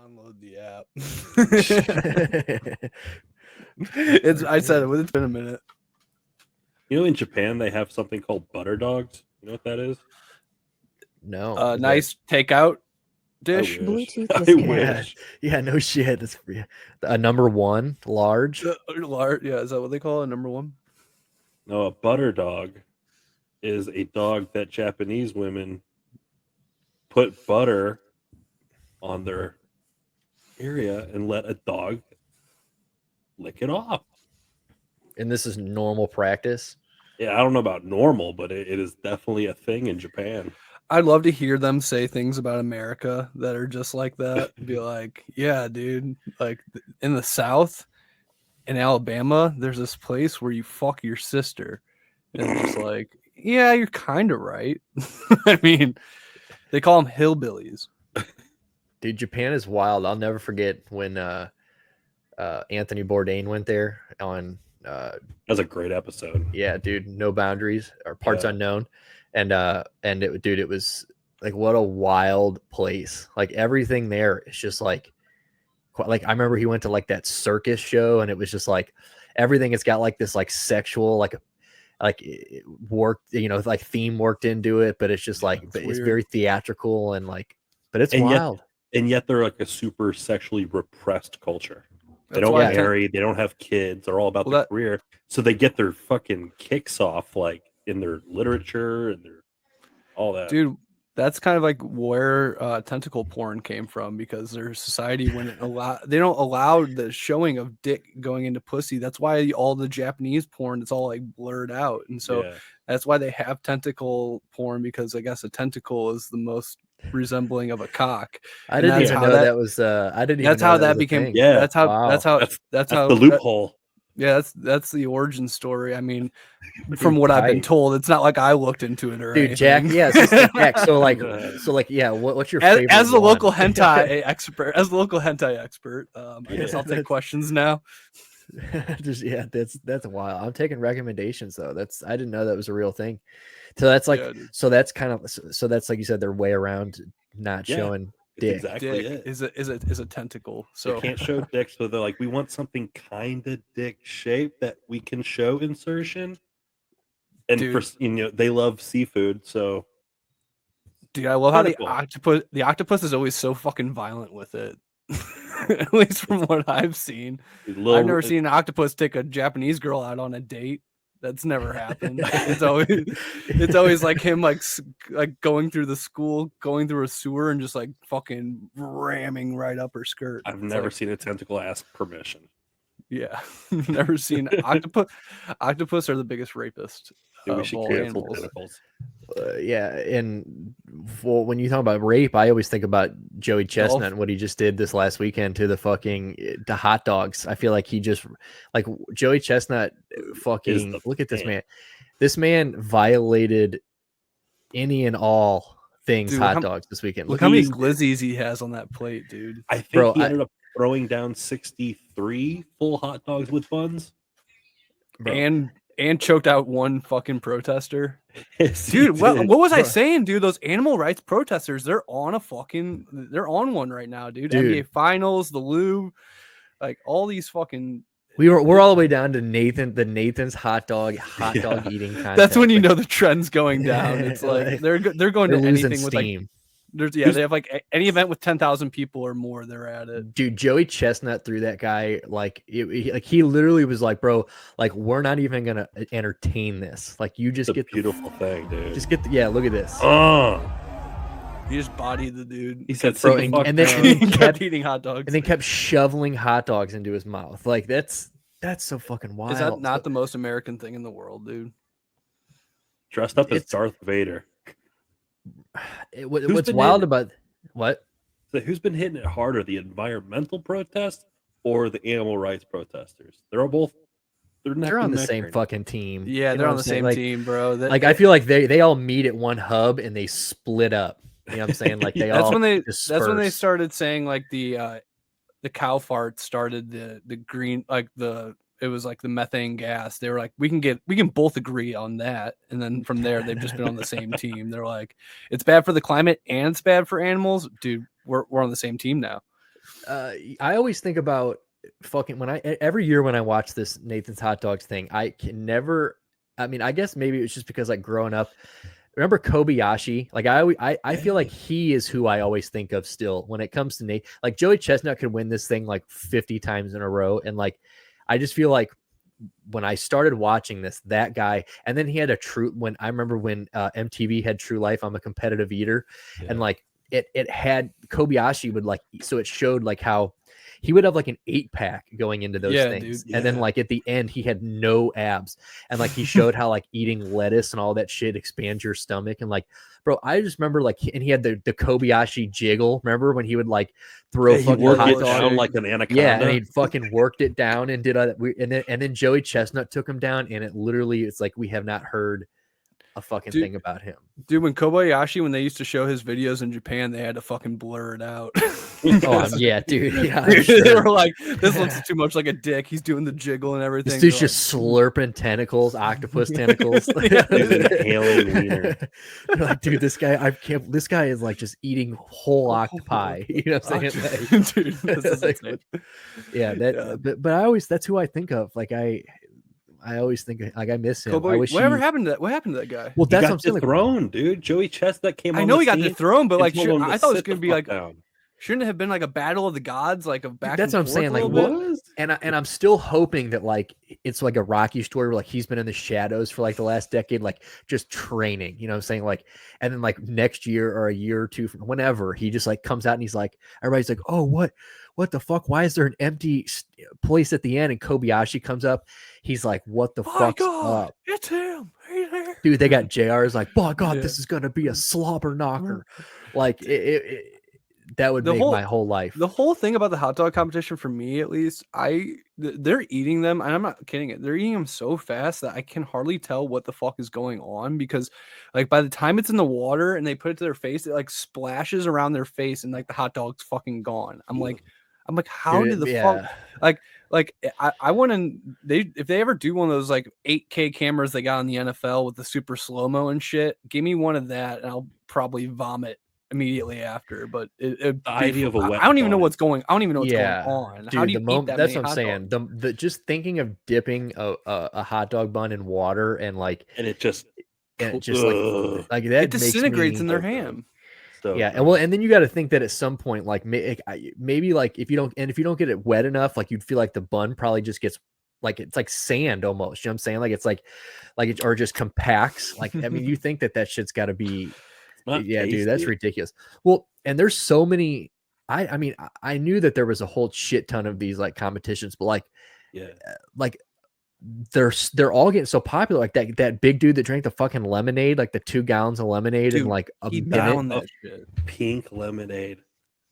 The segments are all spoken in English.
download the app. I said it. It's been a minute. You know, in Japan they have something called butter dogs. You know what that is? No. Nice takeout dish. Bluetooth I disconnected. wish. Yeah, no shit. It's a number one large. Yeah, is that what they call it? Number one. No, a butter dog is a dog that Japanese women put butter on their area and let a dog lick it off. And this is normal practice. Yeah, I don't know about normal, but it is definitely a thing in Japan. I'd love to hear them say things about America that are just like that. Be like, yeah, dude, like in the South, in Alabama, there's this place where you fuck your sister. And it's just like, yeah, you're kind of right. I mean, they call them hillbillies. Dude, Japan is wild. I'll never forget when Anthony Bourdain went there on That was a great episode. yeah, dude, No Boundaries or Parts Unknown. And it was like, what a wild place. Like everything there is just like I remember he went to like that circus show and it was just like everything has got like this like sexual like it worked, you know, like theme worked into it, but it's just like it's very theatrical and like, but it's wild. And yet they're like a super sexually repressed culture. They That's don't why marry, they don't have kids, they're all about their career. So they get their fucking kicks off like in their literature and their all that. Dude, that's kind of like where tentacle porn came from, because their society wouldn't allow, they don't allow the showing of dick going into pussy. That's why all the Japanese porn, it's all like blurred out. And so that's why they have tentacle porn, because I guess a tentacle is the most resembling of a cock. I didn't even know that was I didn't even that's know how that that was a became thing. yeah, that's how the loophole. Yeah, that's the origin story. I mean, from what I've been told, it's not like I looked into it or anything. Jack, yeah, Jack. So like, yeah. What's your favorite? As the local hentai expert, I guess I'll take questions now. That's wild. I'm taking recommendations though. I didn't know that was a real thing. So that's like, so that's kind of, so that's like you said, their way around not showing. Dick. Exactly dick is a tentacle. So they can't show dick, so they're like, we want something kind of dick shape that we can show insertion. And for they love seafood, so dude, I love how the octopus is always so fucking violent with it. At least from what I've seen. I've never seen an octopus take a Japanese girl out on a date. That's never happened. It's always like him like going through the school, going through a sewer and just like fucking ramming right up her skirt. I've never seen a tentacle ask permission. Yeah. Never seen octopus. Octopus are the biggest rapist. We should cancel tentacles. Yeah, and when you talk about rape, I always think about Joey Chestnut and what he just did this last weekend to the hot dogs. I feel like he just like Joey Chestnut fucking look at this man. This man violated any and all things hot dogs this weekend. Look how many glizzies he has on that plate, dude. I think he ended up throwing down 63 full hot dogs with buns. Bro. And choked out one fucking protester. Dude, what was I saying, dude? Those animal rights protesters, they're on one right now, dude. NBA Finals, the Louvre, like all these fucking. We're all the way down to Nathan's hot dog eating contest. That's when you know the trend's going down. It's like they're going to anything with steam. They have like any event with 10,000 people or more, they're at it. Dude, Joey Chestnut threw that guy he literally was like, bro, like we're not even gonna entertain this. Like you just get beautiful thing, dude. Just get look at this. He just bodied the dude. He said, bro, and then he kept eating hot dogs, and then kept shoveling hot dogs into his mouth. Like that's so fucking wild. Is that not the most American thing in the world, dude? Dressed up as Darth Vader. What's wild about what? So who's been hitting it harder, the environmental protests or the animal rights protesters? They're on the same fucking team. Yeah, they're on the same team, bro. I feel like they all meet at one hub and they split up. You know what I'm saying? Like that's when they started saying like the cow fart started the green, like it was like the methane gas. They were like, we can both agree on that. And then from there, they've just been on the same team. They're like, it's bad for the climate and it's bad for animals. Dude, we're on the same team now. I always think about fucking every year when I watch this Nathan's Hot Dogs thing, I can never. I mean, I guess maybe it's just because like growing up. Remember Kobayashi? Like I feel like he is who I always think of still when it comes to Nate. Like Joey Chestnut could win this thing like 50 times in a row, and like I just feel like when I started watching this, that guy, and then he had when I remember when MTV had True Life, I'm a competitive eater, and like it had Kobayashi would like, so it showed like how he would have like an 8-pack going into those things. Dude, and then like at the end he had no abs, and like he showed how like eating lettuce and all that shit expands your stomach. And like, bro, I just remember like, and he had the Kobayashi jiggle. Remember when he would like throw fucking hot dog down like an anaconda? Yeah, and he fucking worked it down and did and then Joey Chestnut took him down, and it literally, it's like we have not heard a fucking thing about him. Dude, when Kobayashi, when they used to show his videos in Japan, they had to fucking blur it out. Yeah, dude. Yeah, they were like, this looks too much like a dick. He's doing the jiggle and everything. This dude's just slurping tentacles, octopus tentacles. Inhaling wiener. Like, dude, this guy is like just eating whole octopi. You know what I'm saying? Like, dude, but that's who I think of. Like I always think like I miss him. Whatever happened to that? What happened to that guy? Well, that's what I'm saying. Thrown, dude. Joey Chestnut came. I know he got dethroned, but like, I thought it was gonna be like, shouldn't it have been like a battle of the gods, like a back? That's what I'm saying. Like, what? And I'm still hoping that like it's like a Rocky story where like he's been in the shadows for like the last decade, like just training. You know what I'm saying? Like, and then like next year or a year or two from whenever he just like comes out and he's like, everybody's like, oh, what the fuck? Why is there an empty place at the end? And Kobayashi comes up. He's like, what the fuck's up? It's him. He's there. Dude, they got JR's like, oh God, this is going to be a slobber knocker. Like that would make my whole life. The whole thing about the hot dog competition for me, at least, they're eating them, and I'm not kidding it. They're eating them so fast that I can hardly tell what the fuck is going on, because like by the time it's in the water and they put it to their face, it like splashes around their face and like the hot dog's fucking gone. I'm like, how did the fuck I want to, if they ever do one of those like 8K cameras they got on the NFL with the super slow-mo and shit, give me one of that and I'll probably vomit immediately after. But the idea of a I don't even know what's going on. Dude, how do you eat that? That's what I'm saying. The just thinking of dipping a hot dog bun in water and it just like that, it disintegrates in their ham. So, yeah, and then you got to think that at some point, like maybe like if you don't get it wet enough, like you'd feel like the bun probably just gets like it's like sand almost. You know what I'm saying? Like it's like it or just compacts. Like I mean, you think that shit's got to be, tasty. Dude, that's ridiculous. Well, and there's so many. I mean, I knew that there was a whole shit ton of these like competitions, but like they're all getting so popular. Like that big dude that drank the fucking lemonade, like the 2 gallons of lemonade in like a minute. That shit. Pink lemonade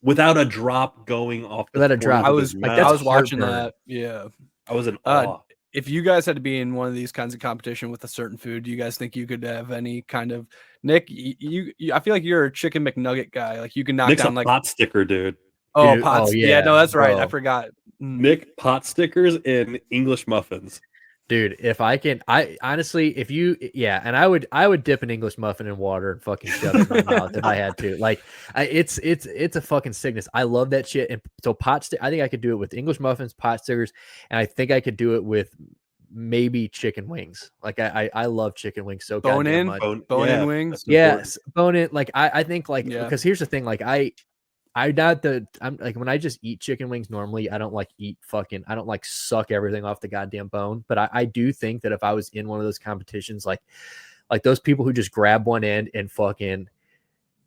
without a drop going off. Without a drop. I was watching that. Yeah, I was in awe. If you guys had to be in one of these kinds of competition with a certain food, do you guys think you could have any kind of Nick? You I feel like you're a chicken McNugget guy. Like you can knock down like pot sticker, dude. Oh, pot. Yeah, no, that's right. Bro. I forgot. Nick, pot stickers and English muffins. Dude, if I can, I honestly, and I would dip an English muffin in water and fucking shove it in my mouth if I had to. Like, it's a fucking sickness. I love that shit. And so I think I could do it with English muffins, pot stickers, and I think I could do it with maybe chicken wings. Like I love chicken wings so bone in wings. Yes, bone in. Like I think because here's the thing, like I'm like when I just eat chicken wings normally, I don't like suck everything off the goddamn bone. But I do think that if I was in one of those competitions, like those people who just grab one end and fucking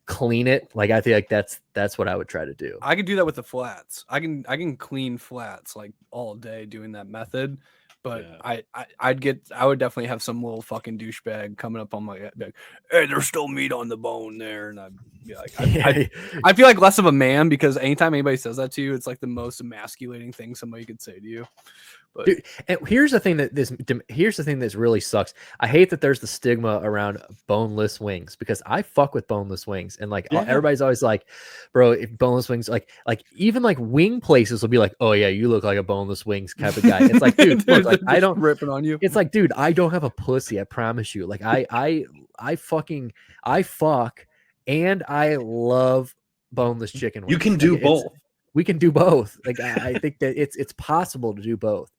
clean it, like I feel like that's what I would try to do. I could do that with the flats. I can clean flats like all day doing that method. But yeah. I would definitely have some little fucking douchebag coming up on my head, like, hey, there's still meat on the bone there, and I'd be like, I feel like less of a man because anytime anybody says that to you, it's like the most emasculating thing somebody could say to you. But dude, and here's the thing that really sucks. I hate that there's the stigma around boneless wings because I fuck with boneless wings, and everybody's always like, bro, if boneless wings, like even like wing places will be like, oh yeah, you look like a boneless wings type of guy. It's like, dude, look, like I don't ripping on you. It's like, dude, I don't have a pussy. I promise you. Like I fuck and I love boneless chicken wings. You can do both. We can do both. Like I think that it's possible to do both.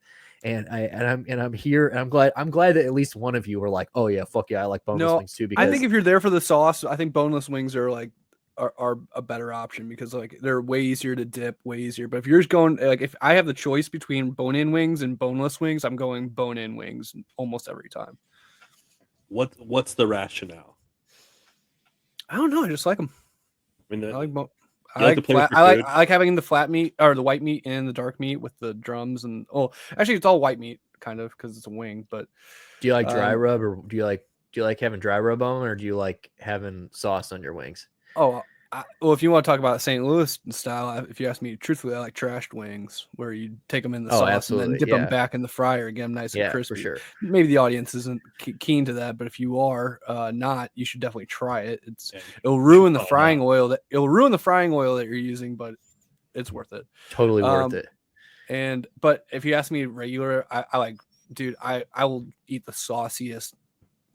And I'm here, and I'm glad that at least one of you were like, oh yeah, fuck yeah, I like boneless wings too. Because I think if you're there for the sauce, I think boneless wings are like are a better option because like they're way easier to dip, way easier. But if you're just going like if I have the choice between bone-in wings and boneless wings, I'm going bone-in wings almost every time. What's the rationale? I don't know. I just like them. I mean, I like having the flat meat or the white meat and the dark meat with the drums and actually it's all white meat kind of because it's a wing. But do you like dry rub or do you like having dry rub on, or do you like having sauce on your wings? Well, if you want to talk about St. Louis style, if you ask me truthfully, I like trashed wings where you take them in the sauce and then dip them back in the fryer, get them nice and crispy. For sure. Maybe the audience isn't keen to that, but if you are not, you should definitely try it. It'll ruin the frying oil that you're using, but it's worth it. Totally worth it. But if you ask me regular, I will eat the sauciest,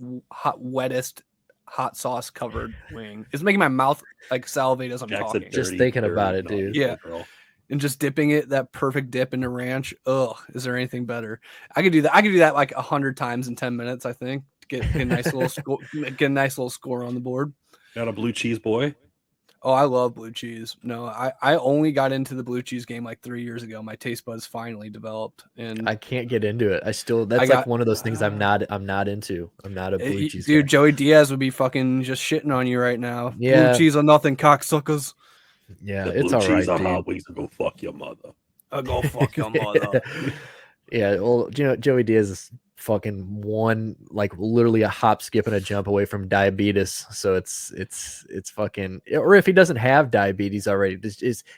wettest hot sauce covered wing. It's making my mouth like salivate as I'm talking. Just thinking about it, dude. Yeah. And just dipping it, that perfect dip into ranch. Ugh, is there anything better? I could do that like 100 times in 10 minutes, I think, to get a nice little score on the board. Got a blue cheese boy? Oh, I love blue cheese. No, I only got into the blue cheese game like 3 years ago. My taste buds finally developed, and I can't get into it. That's one of those things I'm not into. I'm not a blue cheese dude. guy. Joey Diaz would be fucking just shitting on you right now. Yeah, blue cheese or nothing, cocksuckers. Yeah, it's all right. On hot wings will go fuck your mother. I'll go fuck your mother. Yeah, well, Joey Diaz is fucking literally a hop, skip, and a jump away from diabetes. So it's fucking, or if he doesn't have diabetes already,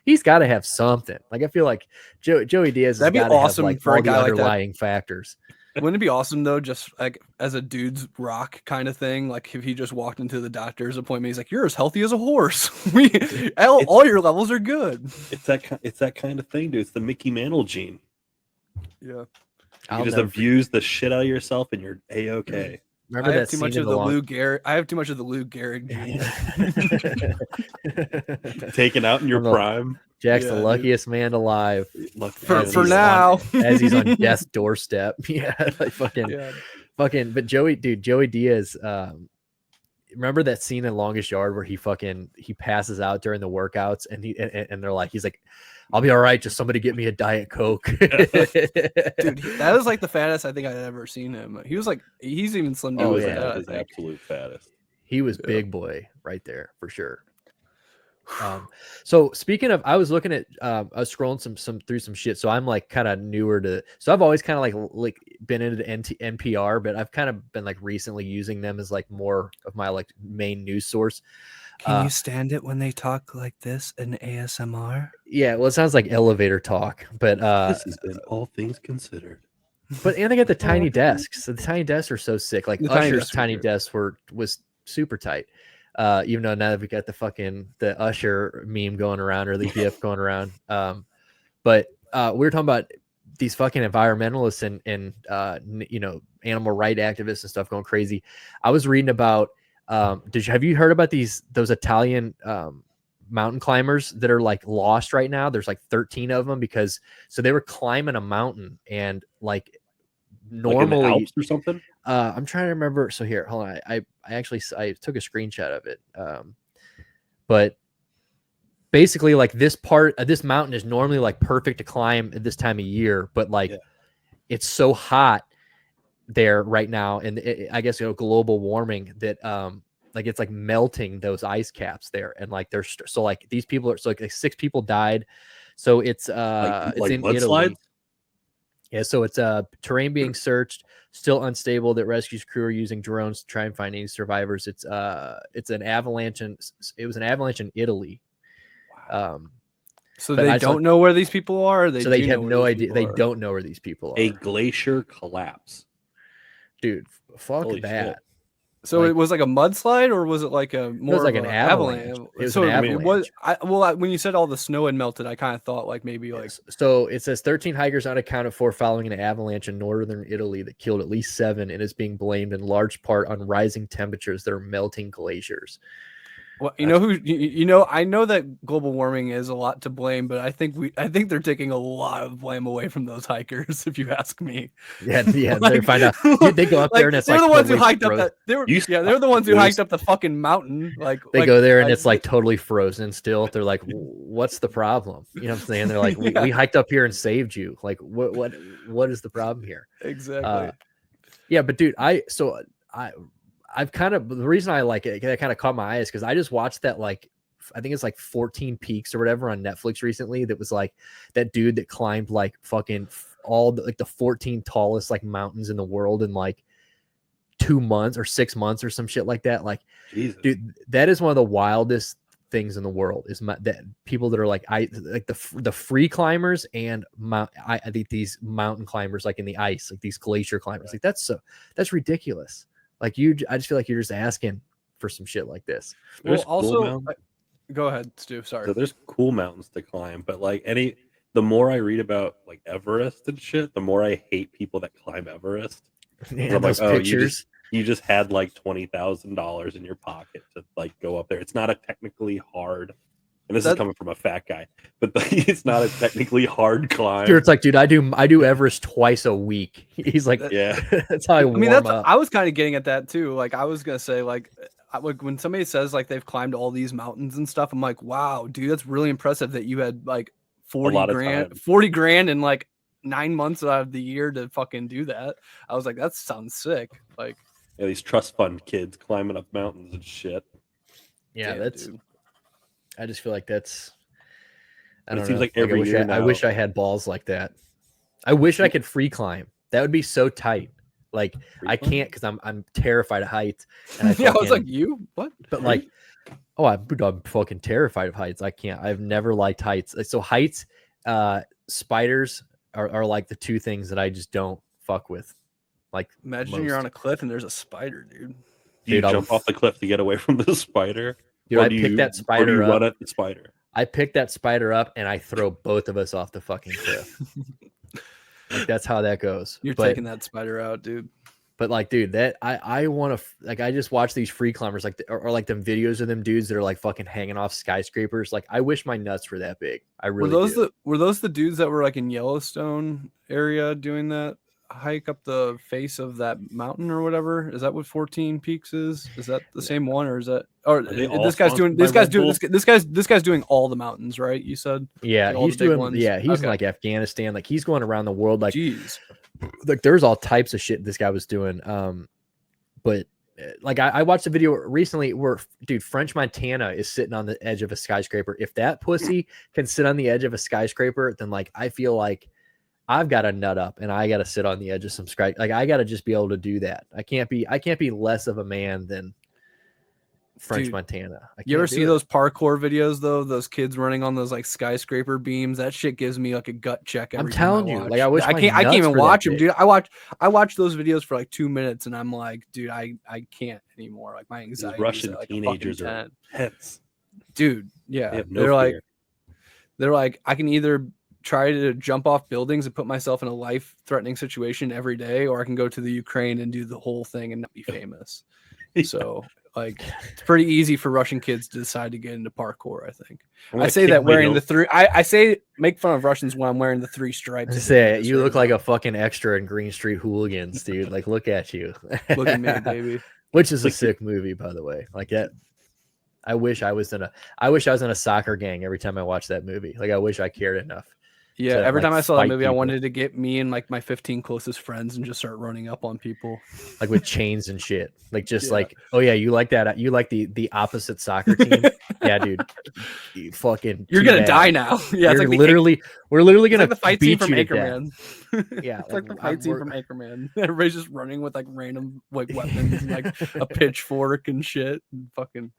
he's got to have something. Like I feel like Joey Diaz has got to have like for all a guy the underlying factors. Wouldn't it be awesome though, just like as a dude's rock kind of thing? Like if he just walked into the doctor's appointment, he's like, "You're as healthy as a horse. All your levels are good." It's that kind of thing, dude. It's the Mickey Mantle gene. Yeah. You just abuse the shit out of yourself and you're A-okay. Remember I have too much of the Lou Gehrig gene. Taken out in your prime. Jack's the luckiest man alive. For now. As he's on death's doorstep. Yeah, like fucking. But Joey Diaz. Remember that scene in Longest Yard where he passes out during the workouts and they're like, he's like, "I'll be all right. Just somebody get me a Diet Coke." Dude, that was like the fattest I think I'd ever seen him. He's even slim. He was his absolute fattest. He was big boy right there for sure. So speaking of, I was looking at, I was scrolling some through some shit. So I'm like kind of newer to, so I've always kind of like been into NPR, but I've kind of been like recently using them as like more of my like main news source. Can you stand it when they talk like this in ASMR? Yeah, well, it sounds like elevator talk, but this has been All Things Considered. But and they got the tiny desks. So the tiny desks are so sick. Like Usher's tiny desk was super tight. Even though now that we got the Usher meme going around or the GIF going around. But we were talking about these fucking environmentalists and animal rights activists and stuff going crazy. I was reading about have you heard about those Italian mountain climbers that are like lost right now? There's like 13 of them because they were climbing a mountain and like normally like in the Alps or something. I'm trying to remember. So here, hold on. I actually took a screenshot of it. But basically like this mountain is normally like perfect to climb at this time of year, but like it's so hot there right now. And I guess, global warming that, like it's like melting those ice caps there. And like, so like these people are, so like 6 people died. So it's it's in Italy. Yeah, so it's terrain being searched, still unstable. That rescue crew are using drones to try and find any survivors. It's an avalanche, it was an avalanche in Italy. Wow. So they don't know where these people are. They have no idea. They don't know where these people are. A glacier collapse, dude. Fuck Holy that. Shit. So it was like a mudslide, or was it like an avalanche? It was an avalanche. When you said all the snow had melted, I kind of thought like maybe like. So it says 13 hikers unaccounted for following an avalanche in northern Italy that killed at least 7 and is being blamed in large part on rising temperatures that are melting glaciers. Well, I know that global warming is a lot to blame, but I think they're taking a lot of blame away from those hikers, if you ask me. Yeah. They find out they go up there and it's they're like the ones who hiked up that. They're the ones who hiked up the fucking mountain. They go there and it's like totally frozen still. They're like, what's the problem? You know what I'm saying? They're like, we hiked up here and saved you. Like, what is the problem here? Exactly. Yeah, but dude, I've kind of, the reason I like it, that kind of caught my eye is because I just watched that, like, I think it's like 14 Peaks or whatever on Netflix recently. That was like that dude that climbed like fucking all the 14 tallest like mountains in the world in like 2 months or 6 months or some shit like that. Like, Jesus. Dude, that is one of the wildest things in the world is that people that are like the free climbers and I think these mountain climbers like in the ice, like these glacier climbers, like that's ridiculous. Like I just feel like you're just asking for some shit like this. Well, also, go ahead, Stu. Sorry. So there's cool mountains to climb, but like the more I read about like Everest and shit, the more I hate people that climb Everest. Yeah, those like, pictures. You just had like $20,000 in your pocket to like go up there. It's not a technically hard. And this is coming from a fat guy, but it's not a technically hard climb. It's like, dude, I do Everest twice a week. He's like, yeah, that's how I warm up. I was kind of getting at that too. Like, I was gonna say, like when somebody says like they've climbed all these mountains and stuff, I'm like, wow, dude, that's really impressive that you had like 40 grand in like 9 months out of the year to fucking do that. I was like, that sounds sick. Like, yeah, these trust fund kids climbing up mountains and shit. Yeah, that's. Dude. I just feel like that's. I don't know. Seems like every year I wish I had balls like that. I wish I could free climb. That would be so tight. Like I can't because I'm terrified of heights. And I was like, you what? But like, I'm fucking terrified of heights. I can't. I've never liked heights. So heights, spiders are like the two things that I just don't fuck with. Like, imagine you're on a cliff and there's a spider, dude. You jump off the cliff to get away from the spider. Dude, I picked that spider up. Run at the spider. I picked that spider up and I throw both of us off the fucking cliff. Like, that's how that goes. You're taking that spider out, dude. But like, dude, that I want to like. I just watch these free climbers like or like them videos of them dudes that are like fucking hanging off skyscrapers. Like, I wish my nuts were that big. I really were those the dudes that were like in Yellowstone area doing that hike up the face of that mountain or whatever? Is that what 14 Peaks is? Is that the same one, or is that? Or this guy's doing all the mountains, right? You said. Yeah, like he's doing. Ones? Yeah, he's in like Afghanistan. Like, he's going around the world. Like, jeez. Like, there's all types of shit this guy was doing. But like I watched a video recently where, dude, French Montana is sitting on the edge of a skyscraper. If that pussy can sit on the edge of a skyscraper, then like I feel like I've got to nut up and I got to sit on the edge of some like I got to just be able to do that. I can't be less of a man than French Montana. You ever see those parkour videos though? Those kids running on those like skyscraper beams. That shit gives me like a gut check. I'm telling you, like I can't even watch them, dude. I watch those videos for like 2 minutes, and I'm like, dude, I can't anymore. Like, my anxiety. Russian teenagers are heads, dude. Yeah, they're like, I can either try to jump off buildings and put myself in a life-threatening situation every day, or I can go to the Ukraine and do the whole thing and not be famous. Yeah. So. Like, it's pretty easy for Russian kids to decide to get into parkour, I think. I say that wearing the three. I say make fun of Russians when I'm wearing the 3 stripes. Say you look like a fucking extra in Green Street Hooligans, dude. Like, look at you. Look at me, baby. Which is a sick movie, by the way. Like that. I wish I was in a soccer gang every time I watched that movie. Like, I wish I cared enough. Yeah, every time I saw that movie, people. I wanted to get me and like my 15 closest friends and just start running up on people, like with chains and shit. Like, just like, oh yeah, you like that? You like the opposite soccer team? Yeah, dude. You're gonna die now. Yeah, it's like we're literally gonna like the fight scene from Anchorman. Yeah, it's like the fight scene from Anchorman. Everybody's just running with like random like weapons and like a pitchfork and shit and fucking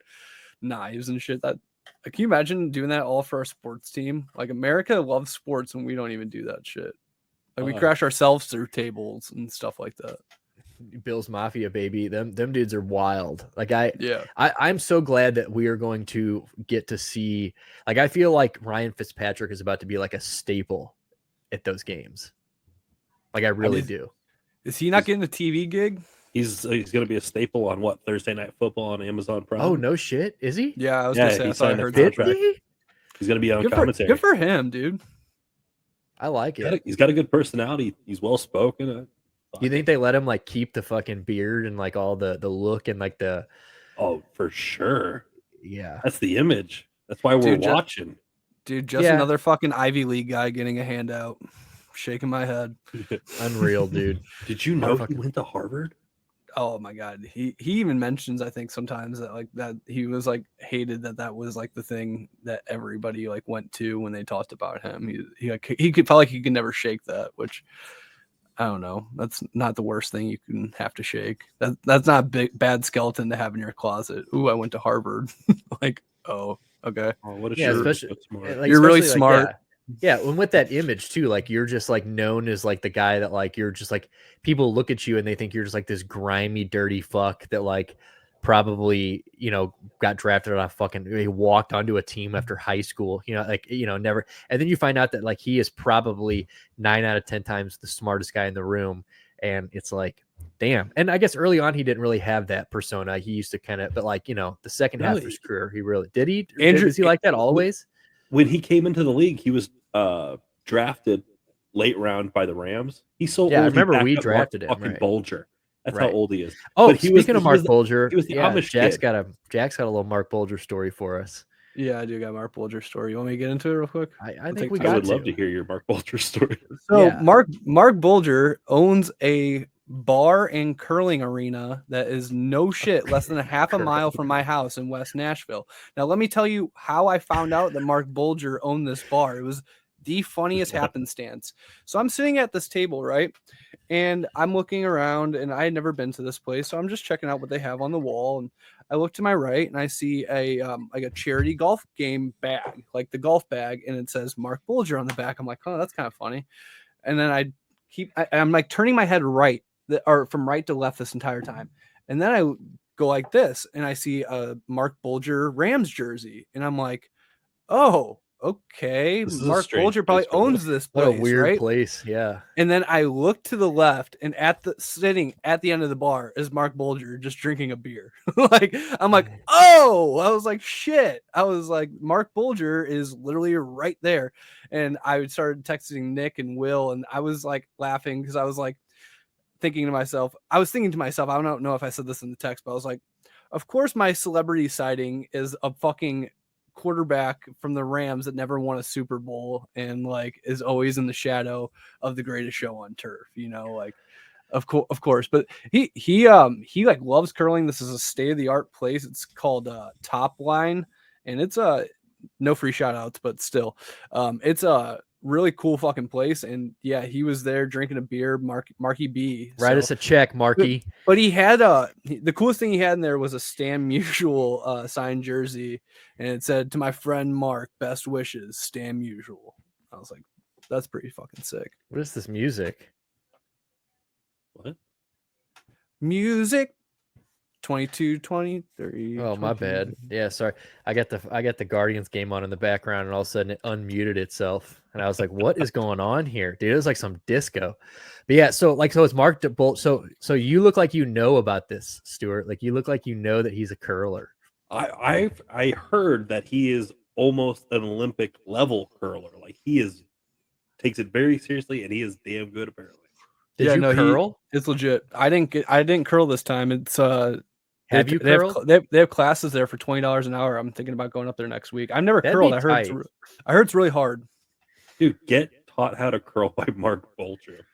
knives and shit. That. Can you imagine doing that all for our sports team? Like, America loves sports and we don't even do that shit. Like, we crash ourselves through tables and stuff like that. Bill's Mafia, baby. Them dudes are wild. Like, I'm so glad that we are going to get to see. Like, I feel like Ryan Fitzpatrick is about to be like a staple at those games. Like, I really do. Is he not getting a TV gig? He's going to be a staple on Thursday Night Football on Amazon Prime. Oh no shit, is he? Yeah, I was gonna say. He I thought I signed heard the contract. that. He's going to be on good commentary. Good for him, dude. I like it. He's got a good personality. He's well spoken. You think they let him like keep the fucking beard and like all the look and like the? Oh, for sure. Yeah, that's the image. That's why we're watching. Dude, just another fucking Ivy League guy getting a handout. Shaking my head. Unreal, dude. Did you know he went to Harvard? Oh my god. He even mentions, I think, sometimes that like that he was like hated that was like the thing that everybody like went to when they talked about him. He felt like he could never shake that, which I don't know. That's not the worst thing you can have to shake. That's not a bad skeleton to have in your closet. Ooh, I went to Harvard. like, oh, okay. Oh, what a especially like, you're really smart. Like, yeah, and with that image too, like you're just like known as like the guy that like you're just like people look at you and they think you're just like this grimy, dirty fuck that like probably got drafted on he walked onto a team after high school, never. And then you find out that like he is probably 9 out of 10 times the smartest guy in the room, and it's like, damn. And I guess early on he didn't really have that persona. He used to kind of, but like the second half of his career, he really did. Is he like that always? When he came into the league, he was drafted late round by the Rams. He's so old. I remember we drafted him. Fucking Bulger. That's how old he is. Oh, speaking of Mark Bulger, he was the Amish Jack's kid. Jack's got a little Mark Bulger story for us. Yeah, I do got Mark Bulger story. You want me to get into it real quick? I would love to hear your Mark Bulger story. So Mark Bulger owns a bar and curling arena that is no shit less than a half a mile from my house in West Nashville. Now let me tell you how I found out that Mark Bulger owned this bar. It was the funniest happenstance. So I'm sitting at this table, right? And I'm looking around, and I had never been to this place, so I'm just checking out what they have on the wall. And I look to my right, and I see a like a charity golf game bag, like the golf bag, and it says Mark Bulger on the back. I'm like, oh, that's kind of funny. And then I'm like turning my head right, or from right to left this entire time, and then I go like this, and I see a Mark Bulger Rams jersey, and I'm like, oh. Okay, Mark Bulger probably owns this place. What a weird right? place, yeah. And then I look to the left, and sitting at the end of the bar is Mark Bulger just drinking a beer. I'm like, oh, I was like, shit. I was like, Mark Bulger is literally right there. And I started texting Nick and Will, and I was like laughing because I was like thinking to myself, I don't know if I said this in the text, but I was like, of course my celebrity sighting is a fucking quarterback from the Rams that never won a Super Bowl and like is always in the shadow of the greatest show on turf, like of course. But he like loves curling. This is a state-of-the-art place. It's called Top Line, and it's no free shout outs, but still it's a really cool fucking place. And yeah, he was there drinking a beer. Marky B, write us a check, Marky. But he had the coolest thing he had in there was a Stan Musial signed jersey, and it said, "To my friend Mark, best wishes, Stan Musial." I was like, that's pretty fucking sick. What is this music? What music? 22, 20, 30. Oh, 20. my bad. Yeah, sorry. I got the Guardians game on in the background, and all of a sudden it unmuted itself, and I was like, "What is going on here, dude?" It was like some disco. But yeah, so it's Mark Bolt. So you look like you know about this, Stuart. Like you look like you know that he's a curler. I heard that he is almost an Olympic level curler. Like takes it very seriously, and he is damn good apparently. Did you curl? It's legit. I didn't curl this time. It's Have you curled? They have classes there for $20 an hour. I'm thinking about going up there next week. I've never curled. I heard it's really hard. Dude, get taught how to curl by Mark Bulger.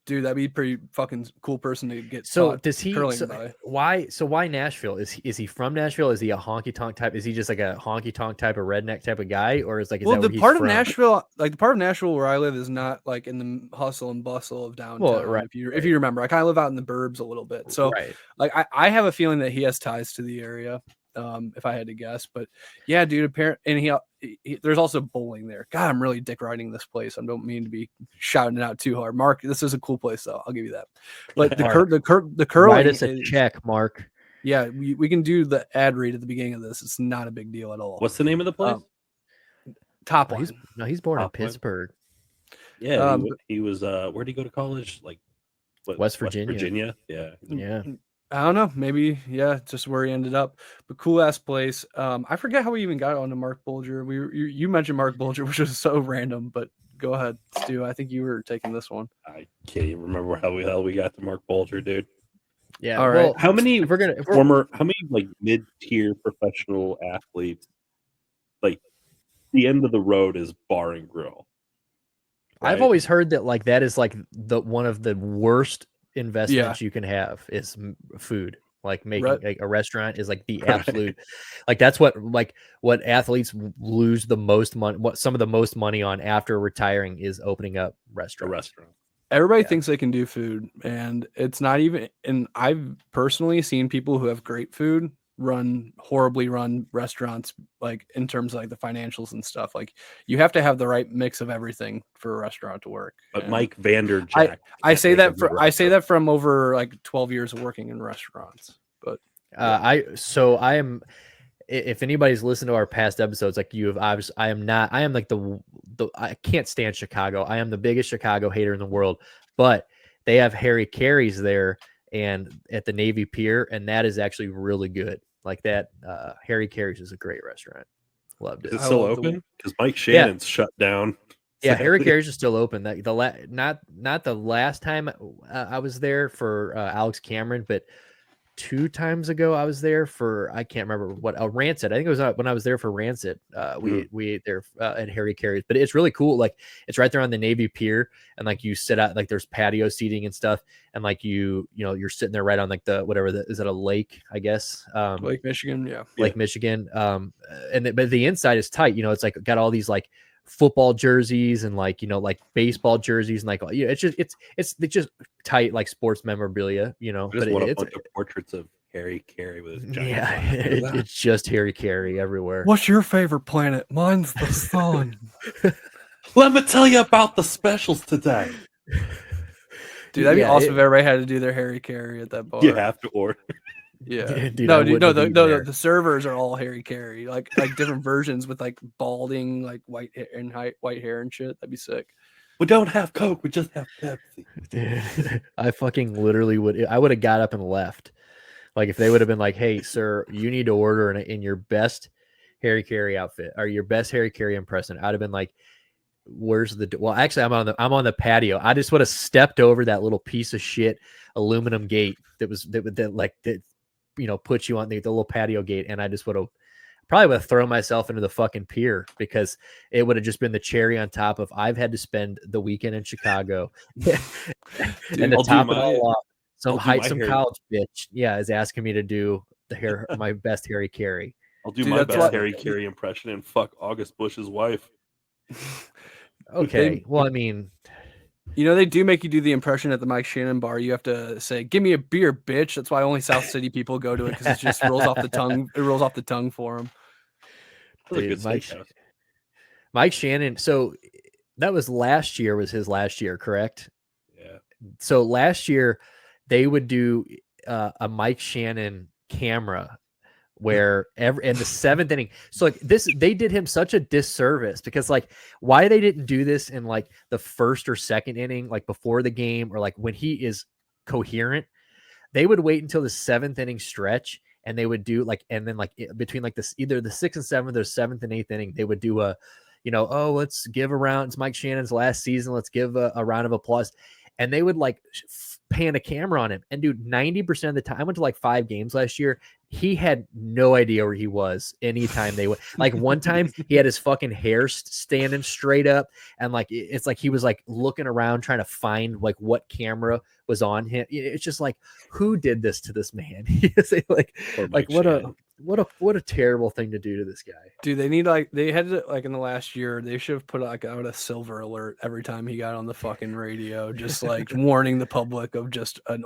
Dude, that'd be a pretty fucking cool person to get. So does he? By. Why Nashville? Is he from Nashville? Is he a honky tonk type? Is he just like a honky tonk type of redneck type of guy, or is like? The part of Nashville where I live is not like in the hustle and bustle of downtown. Well, right, if you remember, I kind of live out in the burbs a little bit. So like I have a feeling that he has ties to the area. If I had to guess, but yeah, dude, apparently, and there's also bowling there. God, I'm really dick riding this place. I don't mean to be shouting it out too hard. Mark, this is a cool place though. I'll give you that. But the curling, write us a check, Mark. Yeah, we can do the ad read at the beginning of this. It's not a big deal at all. What's the name of the place? Top Line. He's born in Pittsburgh. Yeah, he was. Where did he go to college? Like West Virginia. Virginia, yeah. I don't know. Maybe, just where he ended up. But cool ass place. I forget how we even got onto Mark Bulger. You mentioned Mark Bulger, which was so random. But go ahead, Stu. I think you were taking this one. I can't even remember how we got to Mark Bulger, dude. Yeah. All well, right. How many like mid-tier professional athletes, like the end of the road is bar and grill? Right? I've always heard that like that is like one of the worst investments you can have is food. Like making like a restaurant is like the absolute, like that's what athletes lose the most money. What some of the most money on after retiring is opening up restaurants. A restaurant. Everybody thinks they can do food, and it's not even. And I've personally seen people who have great food horribly run restaurants, like in terms of like the financials and stuff. Like you have to have the right mix of everything for a restaurant to work. But Mike Vanderjack, I say that from over like 12 years of working in restaurants. But I am. If anybody's listened to our past episodes, like you have, obviously, I am like I can't stand Chicago. I am the biggest Chicago hater in the world, but they have Harry Carey's there and at the Navy Pier, and that is actually really good. Like that, Harry Carey's is a great restaurant. Loved it. Is it still open? Because Mike Shannon's shut down. Yeah, Harry Carey's is still open. Not the last time I was there for Alex Cameron, but 2 times ago I was there for, I can't remember what, Rancid. I think it was when I was there for Rancid. We ate there at Harry Carey's, but it's really cool. Like it's right there on the Navy Pier, and like you sit out, like there's patio seating and stuff, and like you're sitting there right on like is it a lake, I guess? Lake Michigan, Lake Michigan. But the inside is tight. It's like got all these like football jerseys and like baseball jerseys and like it's just tight like sports memorabilia, but it's a bunch of portraits of Harry Carey with his giant it's just Harry Carey everywhere. What's your favorite planet? Mine's the sun. Let me tell you about the specials today. Dude, that'd be awesome if everybody had to do their Harry Carey at that bar. You have to order. Yeah, dude, the servers are all Harry Carey, like different versions with like balding, like white hair and shit. That'd be sick. We don't have Coke, we just have Pepsi. Dude, I fucking literally would. I would have got up and left. Like if they would have been like, "Hey, sir, you need to order in your best Harry Carey outfit or your best Harry Carey impression." I'd have been like, "Where's the?" Well, actually, I'm on the patio. I just would have stepped over that little piece of shit aluminum gate that put you on the little patio gate, and I just would have thrown myself into the fucking pier because it would have just been the cherry on top of I've had to spend the weekend in Chicago. Dude, and to top it all off, some college bitch, is asking me to do my best Harry Carey. I'll do my best Harry Carey impression and fuck August Bush's wife. Okay, well, I mean, they do make you do the impression at the Mike Shannon bar. You have to say, "Give me a beer, bitch." That's why only South City people go to it, because it just rolls off the tongue. It rolls off the tongue for them. Dude, Mike Shannon. So that was last year. Was his last year, correct? Yeah. So last year they would do a Mike Shannon camera where in the 7th inning. So like they did him such a disservice because like why they didn't do this in like the 1st or 2nd inning, like before the game or like when he is coherent, they would wait until the 7th inning stretch and they would do like, and then like between like this, either the 6th and 7th or 7th and 8th inning, they would do let's give a round. It's Mike Shannon's last season. Let's give a round of applause. And they would like pan a camera on him. And dude, 90% of the time, I went to like 5 games last year. He had no idea where he was anytime they went. Like one time he had his fucking hair standing straight up. And like, it's like he was like looking around trying to find like what camera was on him. It's just like, who did this to this man? What a terrible thing to do to this guy. Dude, they had to, like in the last year, they should have put out a silver alert every time he got on the fucking radio, just like warning the public of just an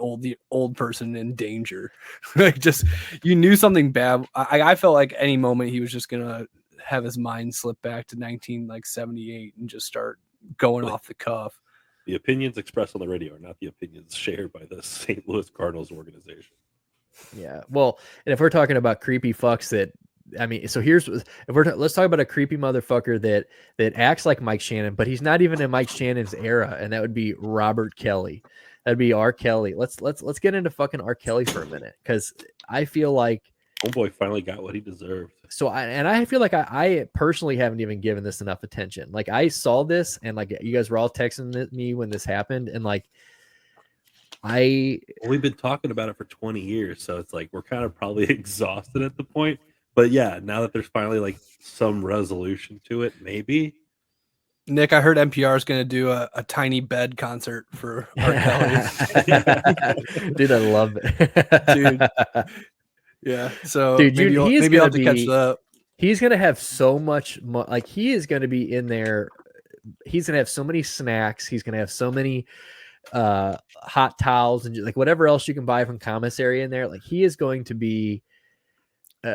old person in danger. Like just, you knew something bad. I felt like any moment he was just gonna have his mind slip back to 1978 and just start going off the cuff. The opinions expressed on the radio are not the opinions shared by the St. Louis Cardinals organization. Yeah, well, and if we're talking about creepy fucks let's talk about a creepy motherfucker that acts like Mike Shannon, but he's not even in Mike Shannon's era, and that would be Robert Kelly. That'd be R. Kelly. Let's get into fucking R. Kelly for a minute, because I feel like homeboy finally got what he deserved. So I feel like I personally haven't even given this enough attention. Like, I saw this, and like you guys were all texting me when this happened, and like we've been talking about it for 20 years, so it's like we're kind of probably exhausted at the point. But yeah, now that there's finally like some resolution to it, maybe. Nick, I heard NPR is going to do a tiny bed concert for R. Kelly. Dude, I love it. Dude. Yeah. So dude, maybe I'll have to catch that. He's going to have so much, like, he is going to be in there. He's going to have so many snacks. He's going to have so many hot towels and like whatever else you can buy from commissary in there. Like, he is going to be,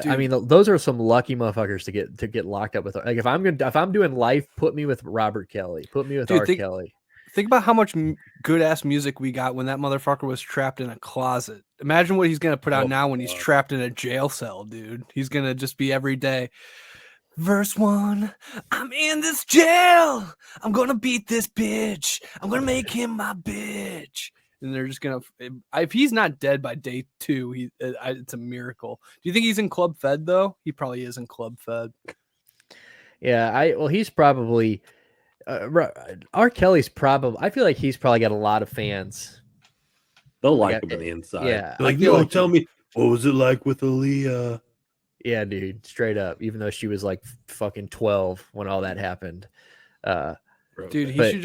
I mean, those are some lucky motherfuckers to get locked up with. Like, if I'm doing life, put me with Robert Kelly, put me with R. Kelly. Think about how much good ass music we got when that motherfucker was trapped in a closet. Imagine what he's gonna put out now when he's trapped in a jail cell, dude. He's gonna just be every day. Verse 1, I'm in this jail. I'm gonna beat this bitch. I'm gonna make him my bitch. And they're just gonna, if he's not dead by day 2, it's a miracle. Do you think he's in Club Fed though? He probably is in Club Fed. Yeah, he's probably R. Kelly's probably. I feel like he's probably got a lot of fans. They'll like him on the inside. Yeah, like, yo, tell me, what was it like with Aaliyah? Yeah, dude, straight up. Even though she was like fucking 12 when all that happened. Dude, he should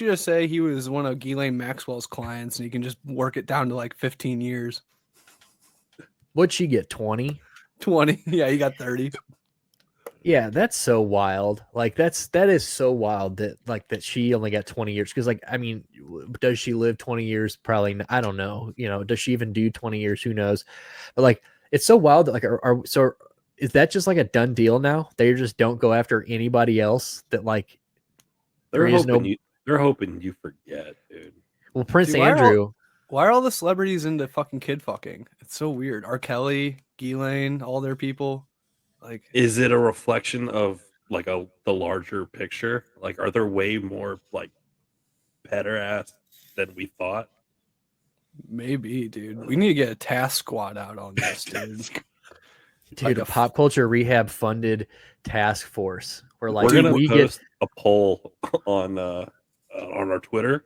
just say he was one of Ghislaine Maxwell's clients, and he can just work it down to like 15 years. What'd she get? 20? 20. Yeah, he got 30. Yeah, that's so wild. Like, that is so wild that she only got 20 years. Because, like, I mean, does she live 20 years? Probably. I don't know. You know, does she even do 20 years? Who knows? But like, it's so wild that, like, so is that just like a done deal now? They just don't go after anybody else that, like, they're hoping you forget, dude. Well, Prince Andrew. Why are all the celebrities into fucking kid fucking? It's so weird. R. Kelly, Ghislaine, all their people. Like, is it a reflection of like the larger picture? Like, are there way more like pederast than we thought? Maybe, dude. We need to get a task squad out on this, dude. Dude, Like a pop culture rehab funded task force. Where, like, we're gonna post a poll on our Twitter.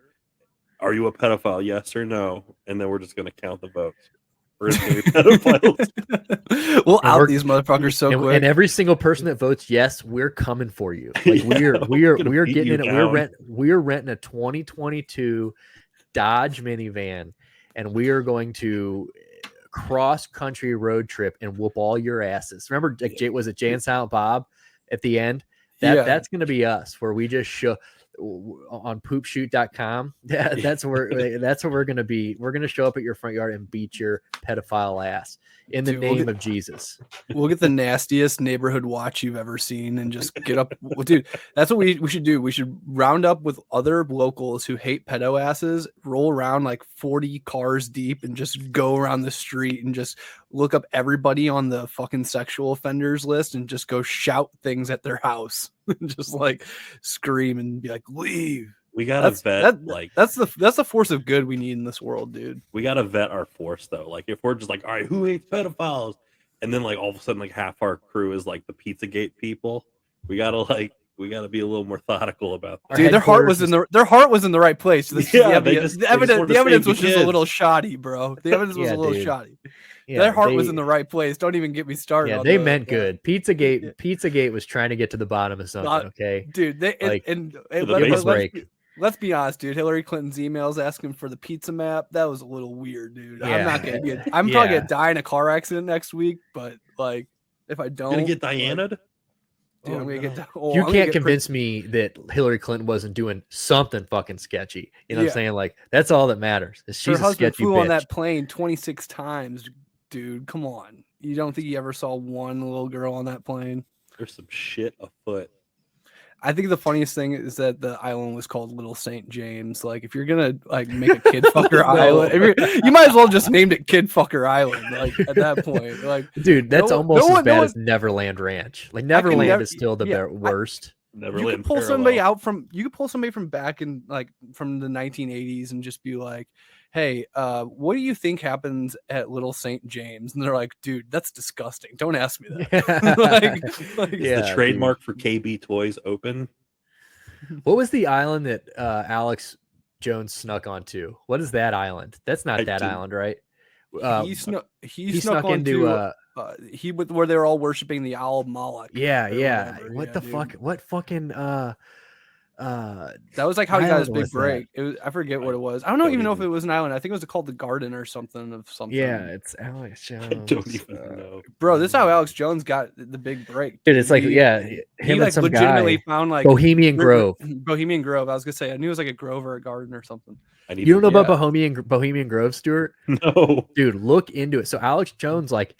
Are you a pedophile? Yes or no? And then we're just gonna count the votes. We're gonna be pedophiles. We'll out these motherfuckers so quick. And every single person that votes yes, we're coming for you. Like, we're getting it. We're renting a 2022 Dodge minivan, and we are going to cross country road trip and whoop all your asses. Remember, like, was it Jay and Silent Bob at the end? That's going to be us, where we just show on poopshoot.com. That's where we're going to be. We're going to show up at your front yard and beat your pedophile ass in the name of Jesus. We'll get the nastiest neighborhood watch you've ever seen and just get up. Dude, that's what we should do. We should round up with other locals who hate pedo asses, roll around like 40 cars deep, and just go around the street and just look up everybody on the fucking sexual offenders list and just go shout things at their house. Just like scream and be like, leave. We gotta that's the force of good we need in this world, dude. We gotta vet our force though. Like, if we're just like, all right, who hates pedophiles? And then like all of a sudden like half our crew is like the Pizzagate people. We gotta be a little more methodical about that. Dude, their heart was in the right place. The evidence was just a little shoddy, bro. The evidence was a little shoddy. Yeah, their heart was in the right place. Don't even get me started. Yeah, they meant good. Pizzagate was trying to get to the bottom of something. Okay, dude. Let's be honest, dude. Hillary Clinton's emails asking for the pizza map, that was a little weird, dude. Yeah. I'm probably gonna die in a car accident next week, but like, if I don't, gonna get Diana'd. Dude, I'm gonna get. You can't convince me that Hillary Clinton wasn't doing something fucking sketchy. You know what I'm saying? Like, that's all that matters. She's her husband flew bitch. on that plane 26 times, dude. Come on. You don't think you ever saw one little girl on that plane? There's some shit afoot. I think the funniest thing is that the island was called Little St. James. Like, if you're gonna like make a kid fucker island, you might as well just named it Kid Fucker Island. Like, at that point, like, dude, that's almost as bad as Neverland Ranch. Like, Neverland is still the worst. You could pull somebody from back in like from the 1980s and just be like, hey, what do you think happens at Little St. James? And they're like, dude, that's disgusting. Don't ask me that. Is the trademark for KB Toys open? What was the island that Alex Jones snuck onto? What is that island? That's not island, right? He snuck into where they're all worshiping the owl Moloch. Yeah. What the fuck? What fucking that was like how he got his big break. It was, I forget what it was. I don't even know if it was an island. I think it was called the Garden or something. Yeah, it's Alex Jones. I don't even know. Bro, this is how Alex Jones got the big break. Dude, it's like he like some legitimately guy found like Bohemian Grove. Bohemian Grove. I was gonna say I knew it was like a grove or a garden or something. You don't know about Bohemian Grove, Stuart? No. Dude, look into it. So Alex Jones, like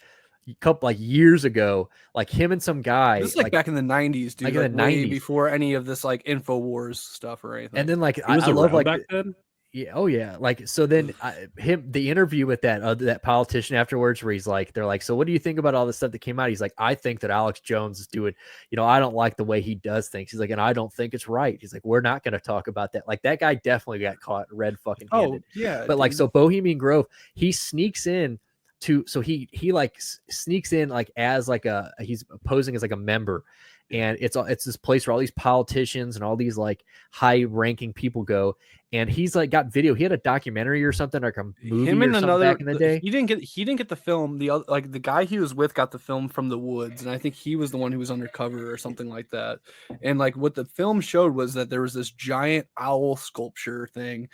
a couple years ago, like him and some guy. This is like back in the 90s, dude. Like in the 90s, before any of this like InfoWars stuff or anything. And then like I love like back then? Yeah, oh yeah. Like so then the interview with that politician afterwards where he's like, they're like, so what do you think about all this stuff that came out? He's like, I think that Alex Jones is doing, I don't like the way he does things. He's like, and I don't think it's right. He's like, we're not going to talk about that. Like that guy definitely got caught red fucking handed. Oh yeah. But like, so Bohemian Grove, he sneaks in he like sneaks in like as like he's posing as like a member. And it's this place where all these politicians and all these like high ranking people go. And he's like got video. He had a documentary or something, like a movie or something back in the day. He didn't get the film. The guy he was with got the film from the woods, and I think he was the one who was undercover or something like that. And like what the film showed was that there was this giant owl sculpture thing,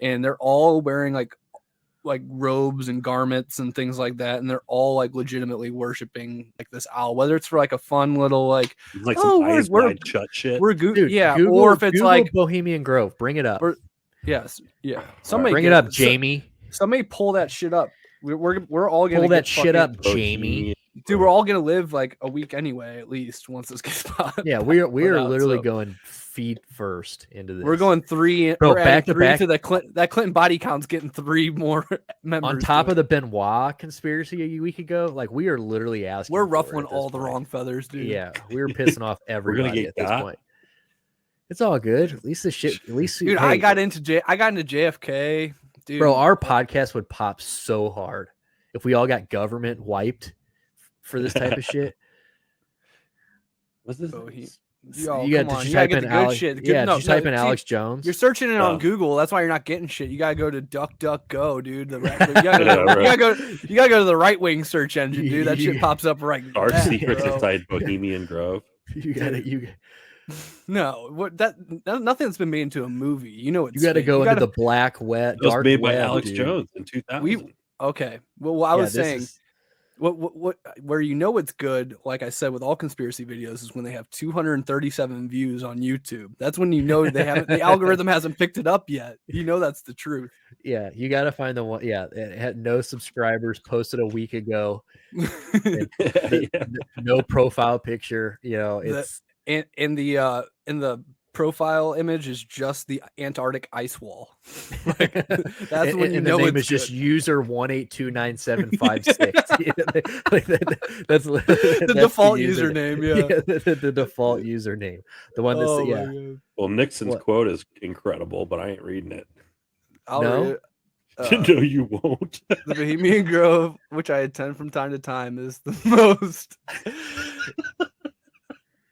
and they're all wearing like robes and garments and things like that, and they're all like legitimately worshiping like this owl, whether it's for like a fun little like some eyes wide shut shit. Google, or if it's Google like Bohemian Grove, bring it up. Somebody bring it up, Jamie. Somebody pull that shit up. We're all gonna pull that shit up, Jamie. Dude, we're all gonna live like a week anyway, at least once this gets popped. Yeah, we are literally going feet first into this. We're going three. Bro, we're back to back. To the Clinton body count's getting 3 more members on top of the Benoit conspiracy a week ago. Like we are literally asking. We're ruffling all the wrong feathers, dude. Yeah, we were pissing off everybody at this point. It's all good. At least the shit. At least, dude, I got into JFK. Dude, bro, our podcast would pop so hard if we all got government wiped for this type of shit. What's this? You got to type in Alex. Type in Alex Jones. You're searching it on Google. That's why you're not getting shit. You gotta go to DuckDuckGo, dude. You gotta go to the right wing search engine, dude. That shit pops up right. Dark secrets inside Bohemian Grove. No, nothing that's been made into a movie. You know, you got to go into the black wet. It was made by Alex Jones in 2000. Okay. Well, I was saying. What where it's good, like I said, with all conspiracy videos is when they have 237 views on YouTube. That's when they haven't the algorithm hasn't picked it up yet. That's the truth. Yeah, you got to find the one. Yeah, it had no subscribers, posted a week ago. No profile picture. It's in the profile image is just the Antarctic ice wall. That's when the name is just user 1829756. That's the default username. Yeah, the default username. The one that's Well, Nixon's quote is incredible, but I ain't reading it. I'll read it. No, you won't. The Bohemian Grove, which I attend from time to time, is the most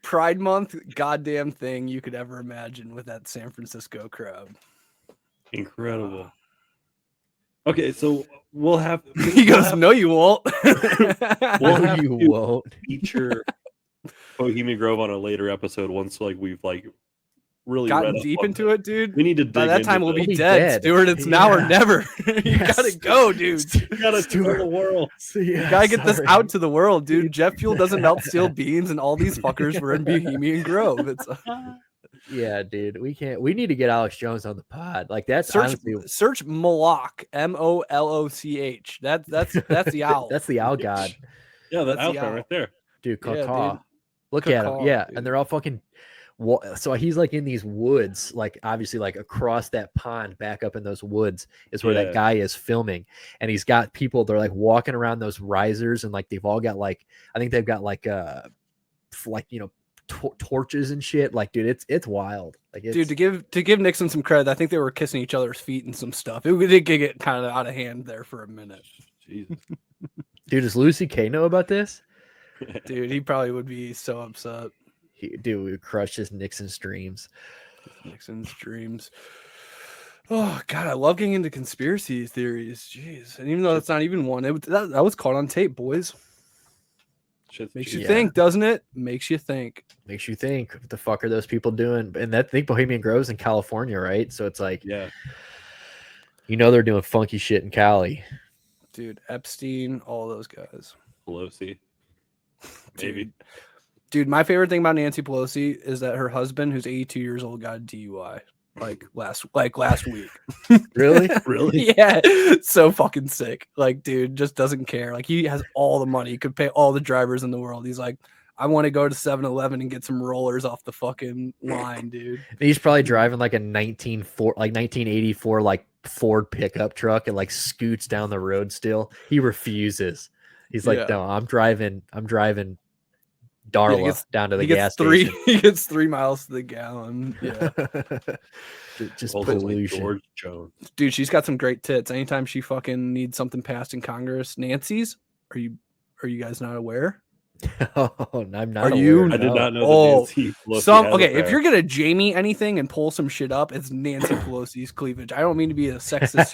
Pride Month goddamn thing you could ever imagine with that San Francisco crowd. Incredible. Okay, so we'll have. He goes, "No, you won't." You won't feature Bohemian Grove on a later episode once we've really gotten deep into it, dude. We need to. By that time, we'll be dead, Stuart. It's now or never. You gotta go, dude. You gotta tour the world. You gotta get this out to the world, dude. Jet fuel doesn't melt steel beams, and all these fuckers were in Bohemian Grove. It's yeah, dude. We need to get Alex Jones on the pod. Like that's search Moloch, MOLOCH. That's the owl. That's the owl god. Yeah, that's the owl right there, dude. Caw. Look at him. Yeah, dude. And they're all fucking. So he's like in these woods, like obviously like across that pond, back up in those woods is where that guy is filming, and he's got people. They're like walking around those risers, and like they've all got I think they've got torches and shit. Like, dude, it's wild. Like, dude, to give Nixon some credit, I think they were kissing each other's feet and some stuff. It did get kind of out of hand there for a minute. Jesus. Dude, does Lucy K know about this? Dude, he probably would be so upset. Dude, we would crush his Nixon's dreams. Nixon's dreams. Oh God, I love getting into conspiracy theories. Jeez, and even though that's not even one, that was caught on tape, boys. Makes you think, doesn't it? Makes you think. Makes you think. What the fuck are those people doing? And that think Bohemian Grove's in California, right? So it's like, yeah, you know, they're doing funky shit in Cali. Dude, Epstein, all those guys. Pelosi, maybe. Dude, my favorite thing about Nancy Pelosi is that her husband, who's 82 years old, got a DUI last week. Really? Really? Yeah. So fucking sick. Like, dude, just doesn't care. Like, he has all the money. He could pay all the drivers in the world. He's like, I want to go to 7-Eleven and get some rollers off the fucking line, dude. He's probably driving like a 1984 like Ford pickup truck and like scoots down the road still. He refuses. He's like, no, I'm driving Darla down to the gas station. He gets 3 miles to the gallon. Yeah. just pollution. George Jones. Dude, she's got some great tits. Anytime she fucking needs something passed in Congress, Nancy's, are you guys not aware? Oh, I'm not. Are you? I did not know. Okay, if you're gonna Jamie anything and pull some shit up, it's Nancy Pelosi's cleavage. I don't mean to be a sexist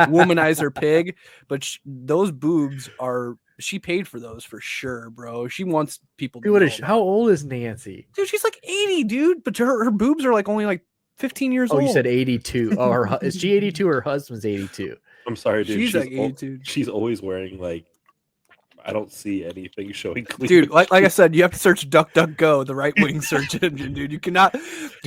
womanizer pig, but those boobs are. She paid for those for sure, bro. She wants people. How old is Nancy? Dude, she's like 80, dude. But her boobs are like only like 15 years old. Oh, you said 82. Oh, is she 82? Her husband's 82. I'm sorry, dude. She's like 82. She's always wearing like. I don't see anything showing cleavage. Dude, like I said, you have to search DuckDuckGo, the right-wing search engine, dude. You cannot.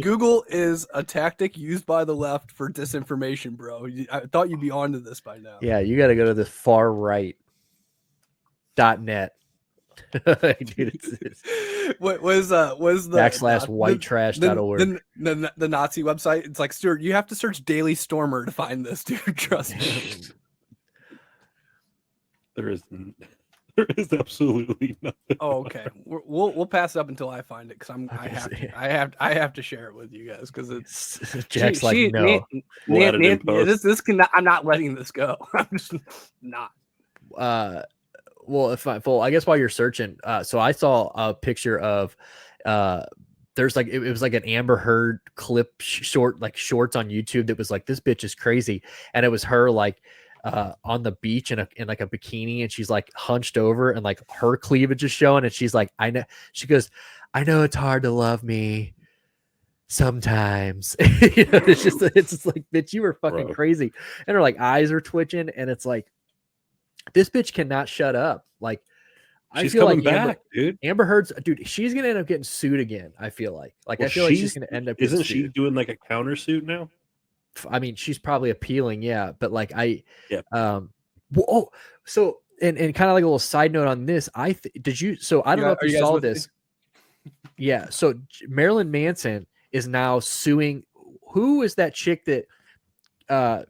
Google is a tactic used by the left for disinformation, bro. I thought you'd be onto this by now. Yeah, you got to go to the far right. .net. Dude, what was the /whitetrash.org the Nazi website? It's like, Stuart, you have to search Daily Stormer to find this, dude. Trust me. There is absolutely nothing. Oh, okay. We'll pass it up until I find it because I have to share it with you guys because it's Jack's no. I'm not letting this go. I'm just not. Well, I guess while you're searching, so I saw a picture of there's like it was like an Amber Heard clip shorts on YouTube that was like, this bitch is crazy, and it was her like on the beach in like a bikini, and she's like hunched over and like her cleavage is showing, and she's like, I know, she goes, I know it's hard to love me sometimes. You know, it's just like, bitch, you were fucking crazy, and her like eyes are twitching, and it's like, this bitch cannot shut up. Like, she's coming back, dude. Amber Heard's, dude, she's gonna end up getting sued again. I feel like I feel like she's gonna end up. Isn't she doing like a countersuit now? I mean, she's probably appealing, yeah. But like, so and kind of like a little side note on this, did you? So I don't know if you saw this. Yeah. So Marilyn Manson is now suing. Who is that chick that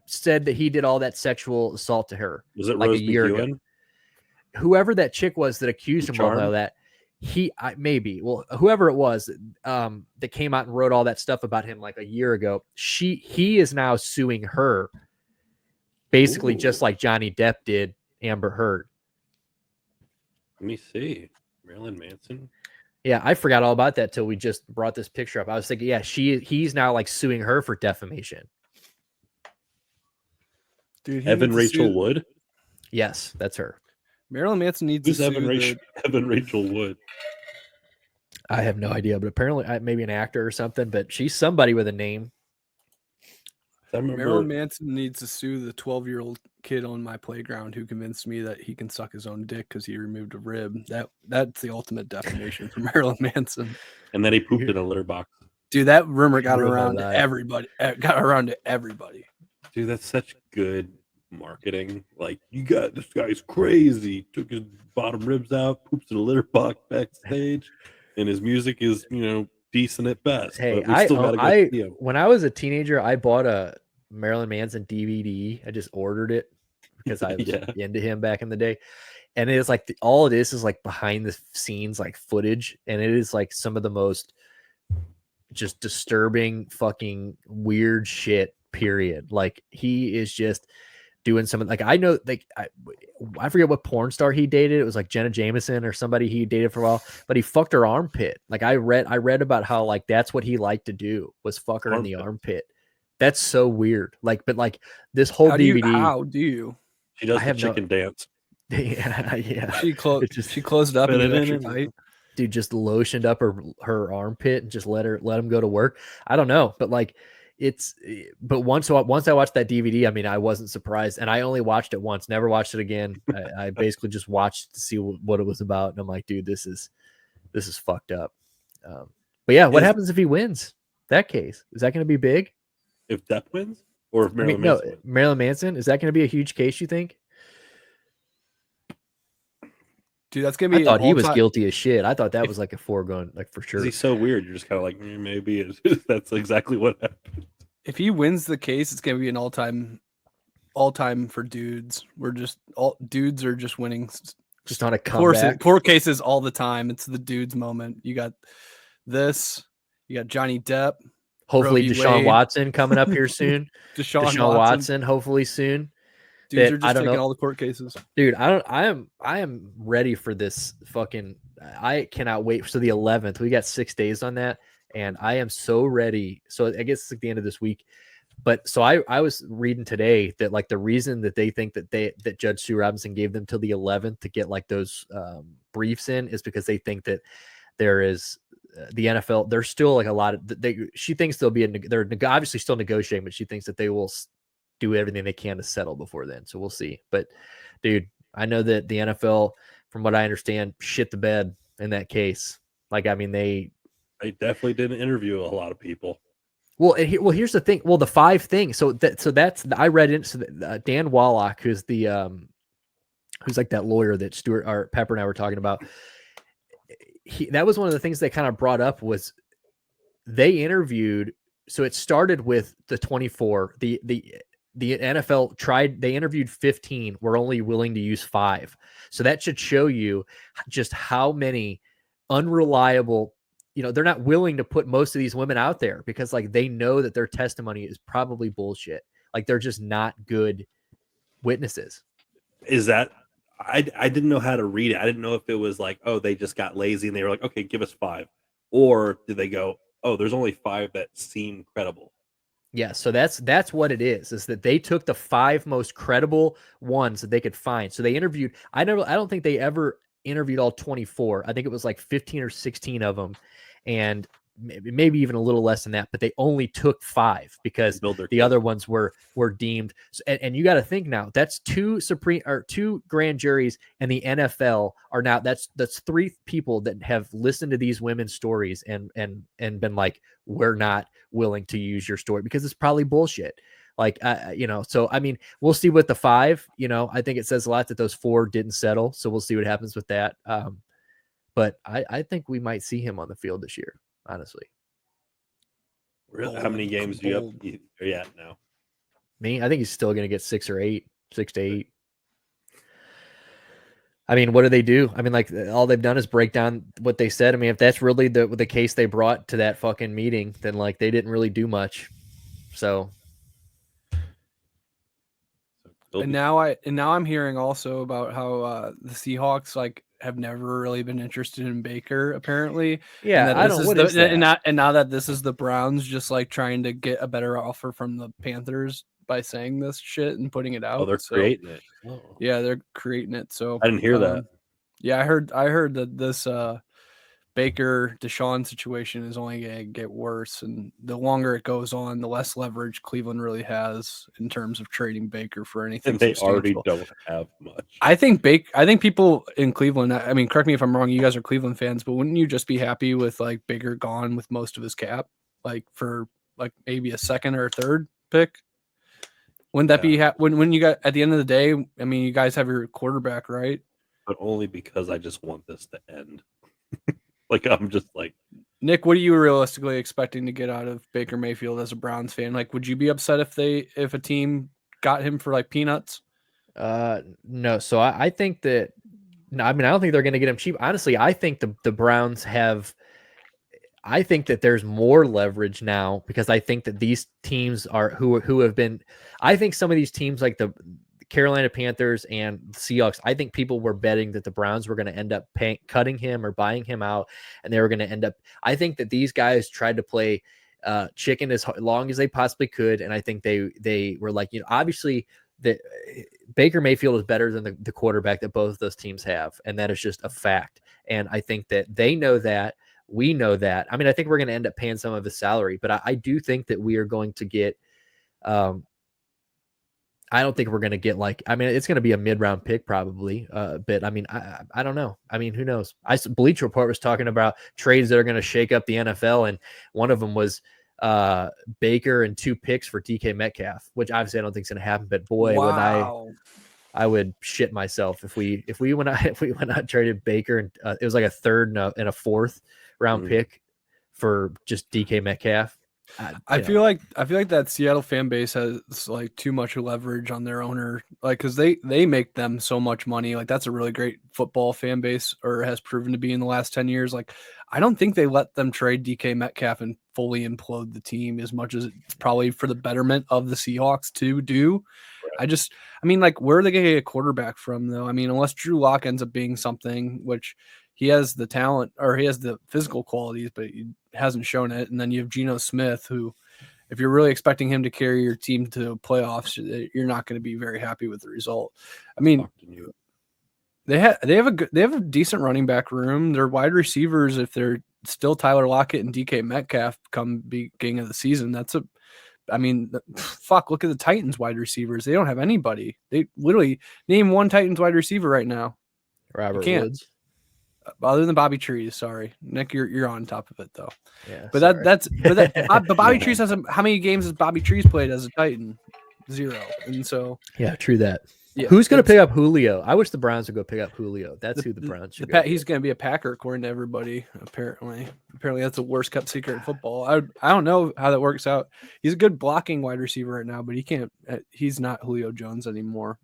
said that he did all that sexual assault to her? Was it like Rose a year McEwen? ago? Whoever that chick was that accused him of all that, whoever it was that came out and wrote all that stuff about him like a year ago, he is now suing her, basically. Ooh. Just like Johnny Depp did Amber Heard. Let me see. Marilyn Manson. Yeah, I forgot all about that till we just brought this picture up. I was thinking, yeah, he's now like suing her for defamation. Dude, Evan Rachel Wood? Yes, that's her. Marilyn Manson needs to sue Evan Rachel Wood. I have no idea, but apparently maybe an actor or something, but she's somebody with a name. Marilyn Manson needs to sue the 12-year-old kid on my playground who convinced me that he can suck his own dick because he removed a rib. That's the ultimate defamation for Marilyn Manson. And then he pooped in a litter box. Dude, that rumor got around to everybody. Dude, that's such good marketing. Like, you got this guy's crazy. Took his bottom ribs out, poops in a litter box backstage, and his music is, decent at best. Hey, when I was a teenager, I bought a Marilyn Manson DVD. I just ordered it because I was into him back in the day. and it is like all it is like behind the scenes like footage, and it is like some of the most just disturbing fucking weird shit, period. Like he is just doing something like I know, like I forget what porn star he dated. It was like Jenna Jameson or somebody he dated for a while, but he fucked her armpit. Like I read about how like that's what he liked to do, was fuck her in the armpit. That's so weird. Like, but like this whole DVD. How do you? She does the chicken dance. Yeah. She closed up and extra tight. Dude just lotioned up her armpit and just let him go to work. I don't know, but like but once I watched that DVD, I mean, I wasn't surprised, and I only watched it once, never watched it again. I basically just watched to see what it was about, and I'm like, dude, this is fucked up. But yeah, what happens if he wins? That case, is that going to be big? If Depp wins, or if Marilyn Manson wins? Marilyn Manson, is that going to be a huge case, you think? Dude, that's gonna be. I thought he was guilty as shit. I thought that was like a foregone, like for sure. He's so weird. You're just kind of like, maybe that's exactly what happened. If he wins the case, it's gonna be an all-time for dudes. Dudes are just winning, just on a comeback. Court cases all the time. It's the dudes moment. You got this. You got Johnny Depp. Hopefully, Deshaun Watson coming up here soon. Deshaun Watson, hopefully soon. Dudes are just taking all the court cases. Dude, I am ready for this fucking. I cannot wait. So the 11th, we got 6 days on that, and I am so ready. So I guess it's like the end of this week. But so I was reading today that like the reason that they think that Judge Sue Robinson gave them till the 11th to get like those briefs in is because they think that there is the NFL. There's still like a lot of she thinks there'll be they're obviously still negotiating, but she thinks that they will do everything they can to settle before then. So we'll see. But dude, I know that the NFL, from what I understand, shit the bed in that case. Like, I mean, they definitely didn't interview a lot of people. Well, here's the thing. Well, the 5 things. So that's I read it. So Dan Wallach, who's who's like that lawyer that Stuart or Pepper and I were talking about. That was one of the things they kind of brought up was they interviewed. So it started with the 24. The NFL they interviewed 15. We're only willing to use 5. So that should show you just how many unreliable, they're not willing to put most of these women out there because like they know that their testimony is probably bullshit. Like they're just not good witnesses. Is that, I didn't know how to read it. I didn't know if it was like, oh, they just got lazy and they were like, okay, give us 5. Or did they go, oh, there's only 5 that seem credible? Yeah, so that's what it is that they took the 5 most credible ones that they could find. So they interviewed, I don't think they ever interviewed all 24. I think it was like 15 or 16 of them, and maybe even a little less than that, but they only took 5 because the other ones were deemed. And you got to think now, that's 2 grand juries, and the NFL are now that's 3 people that have listened to these women's stories and been like, we're not willing to use your story because it's probably bullshit. Like, so I mean, we'll see with the 5. I think it says a lot that those 4 didn't settle, so we'll see what happens with that. But I think we might see him on the field this year. Honestly, really? How many games are you at now? Me, I think he's still going to get 6 or 8, 6 to 8. I mean, what do they do? I mean, like all they've done is break down what they said. I mean, if that's really the case they brought to that fucking meeting, then like they didn't really do much. So, and now I'm hearing also about how the Seahawks like have never really been interested in Baker, apparently. Yeah, and I don't. And now that this is the Browns, just like trying to get a better offer from the Panthers by saying this shit and putting it out. Oh, they're creating it. Oh. Yeah, they're creating it. So I didn't hear that. Yeah, I heard that this Baker Deshaun situation is only going to get worse, and the longer it goes on, the less leverage Cleveland really has in terms of trading Baker for anything. And they already don't have much. I think people in Cleveland, I mean, correct me if I'm wrong, you guys are Cleveland fans, but wouldn't you just be happy with like Baker gone with most of his cap, like for like maybe a second or a third pick? Wouldn't that be when you got at the end of the day? I mean, you guys have your quarterback, right? But only because I just want this to end. Like, I'm just like, Nick, what are you realistically expecting to get out of Baker Mayfield as a Browns fan? Like, would you be upset if a team got him for like peanuts? No. So I think that No, I mean, I don't think they're going to get him cheap. Honestly, I think the Browns have. I think that there's more leverage now because I think that these teams are who have been. I think some of these teams like the Carolina Panthers and Seahawks. I think people were betting that the Browns were going to end up cutting him or buying him out, and they were going to end up. I think that these guys tried to play chicken as long as they possibly could, and I think they were like, obviously that Baker Mayfield is better than the quarterback that both of those teams have, and that is just a fact. And I think that they know that. We know that. I mean, I think we're going to end up paying some of his salary, but I do think that we are going to get. I don't think we're going to get it's going to be a mid-round pick probably. But I mean, I don't know. I mean, who knows? Bleacher Report was talking about trades that are going to shake up the NFL, and one of them was Baker and 2 picks for DK Metcalf, which obviously I don't think is going to happen. But boy, when I would shit myself if we went out traded Baker and it was like a 3rd and a 4th round pick for just DK Metcalf. I feel like that Seattle fan base has like too much leverage on their owner, like because they make them so much money. Like that's a really great football fan base, or has proven to be in the last 10 years. Like I don't think they let them trade DK Metcalf and fully implode the team as much as it's probably for the betterment of the Seahawks to do. I mean, like, where are they going to get a quarterback from, though? I mean, unless Drew Lock ends up being something, which he has the talent or he has the physical qualities, but he hasn't shown it. And then you have Geno Smith, who, if you're really expecting him to carry your team to playoffs, you're not going to be very happy with the result. I mean, they have a decent running back room. Their wide receivers, if they're still Tyler Lockett and DK Metcalf come beginning of the season, look at the Titans wide receivers. They don't have anybody. They literally name one Titans wide receiver right now. Robert Woods. Other than Bobby Trees, sorry. Nick, you're on top of it though. Yeah. But but Bobby Trees hasn't. How many games has Bobby Trees played as a Titan? 0. And so yeah, true that. Yeah, who's going to pick up Julio? I wish the Browns would go pick up Julio. That's who the Browns should go. He's going to be a Packer, according to everybody. Apparently that's the worst kept secret in football. I don't know how that works out. He's a good blocking wide receiver right now, but he's not Julio Jones anymore.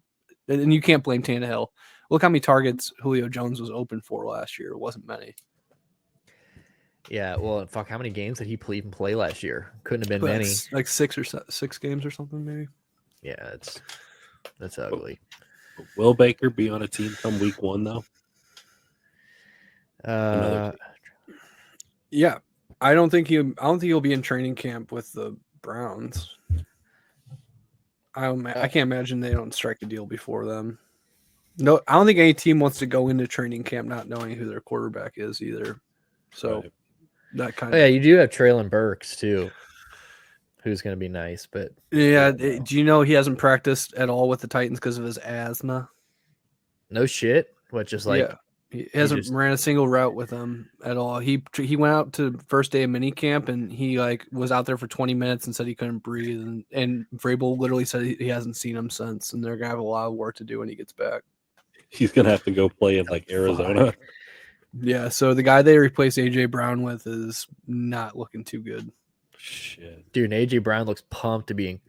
And you can't blame Tannehill. Look how many targets Julio Jones was open for last year. It wasn't many. Yeah, well, fuck, how many games did he even play last year? Couldn't have been many. Like 6 games or something, maybe. Yeah, that's ugly. Will Baker be on a team come week 1 though? Yeah, I don't think he'll be in training camp with the Browns. I can't imagine they don't strike a deal before them. No, I don't think any team wants to go into training camp not knowing who their quarterback is either. So that kind of you do have Treylon Burks too, who's going to be nice, but yeah. Do you know he hasn't practiced at all with the Titans because of his asthma? No shit. What, just like he hasn't ran a single route with them at all. He went out to first day of mini camp and he was out there for 20 minutes and said he couldn't breathe. And Vrabel literally said he hasn't seen him since, and they're gonna have a lot of work to do when he gets back. He's gonna have to go play in Arizona. Yeah, so the guy they replaced AJ Brown with is not looking too good. Shit, dude, and AJ Brown looks pumped to be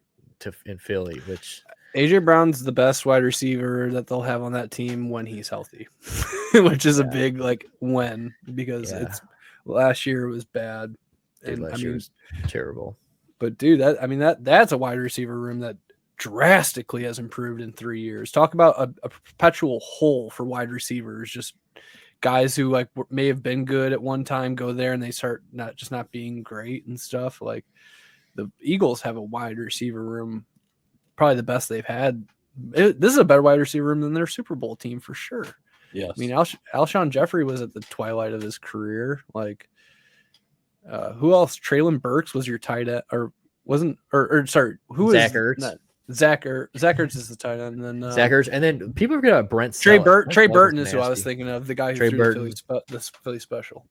in Philly, which AJ Brown's the best wide receiver that they'll have on that team when he's healthy, which is a big when, because last year it was bad. Dude, last year was terrible. But dude, that's a wide receiver room that drastically has improved in 3 years. Talk about a perpetual hole for wide receivers. Just guys who may have been good at one time go there and they start not being great and stuff. Like the Eagles have a wide receiver room, probably the best they've had. This is a better wide receiver room than their Super Bowl team for sure. Yes. I mean, Alshon Jeffrey was at the twilight of his career. Who else? Treylon Burks was your tight end, who was Zach Ertz? Zach Ertz is the tight end, and then Zach Ertz, and then people forget about Brent Trey Burton is who I was thinking of, the guy who Trey threw Burton. the Philly special.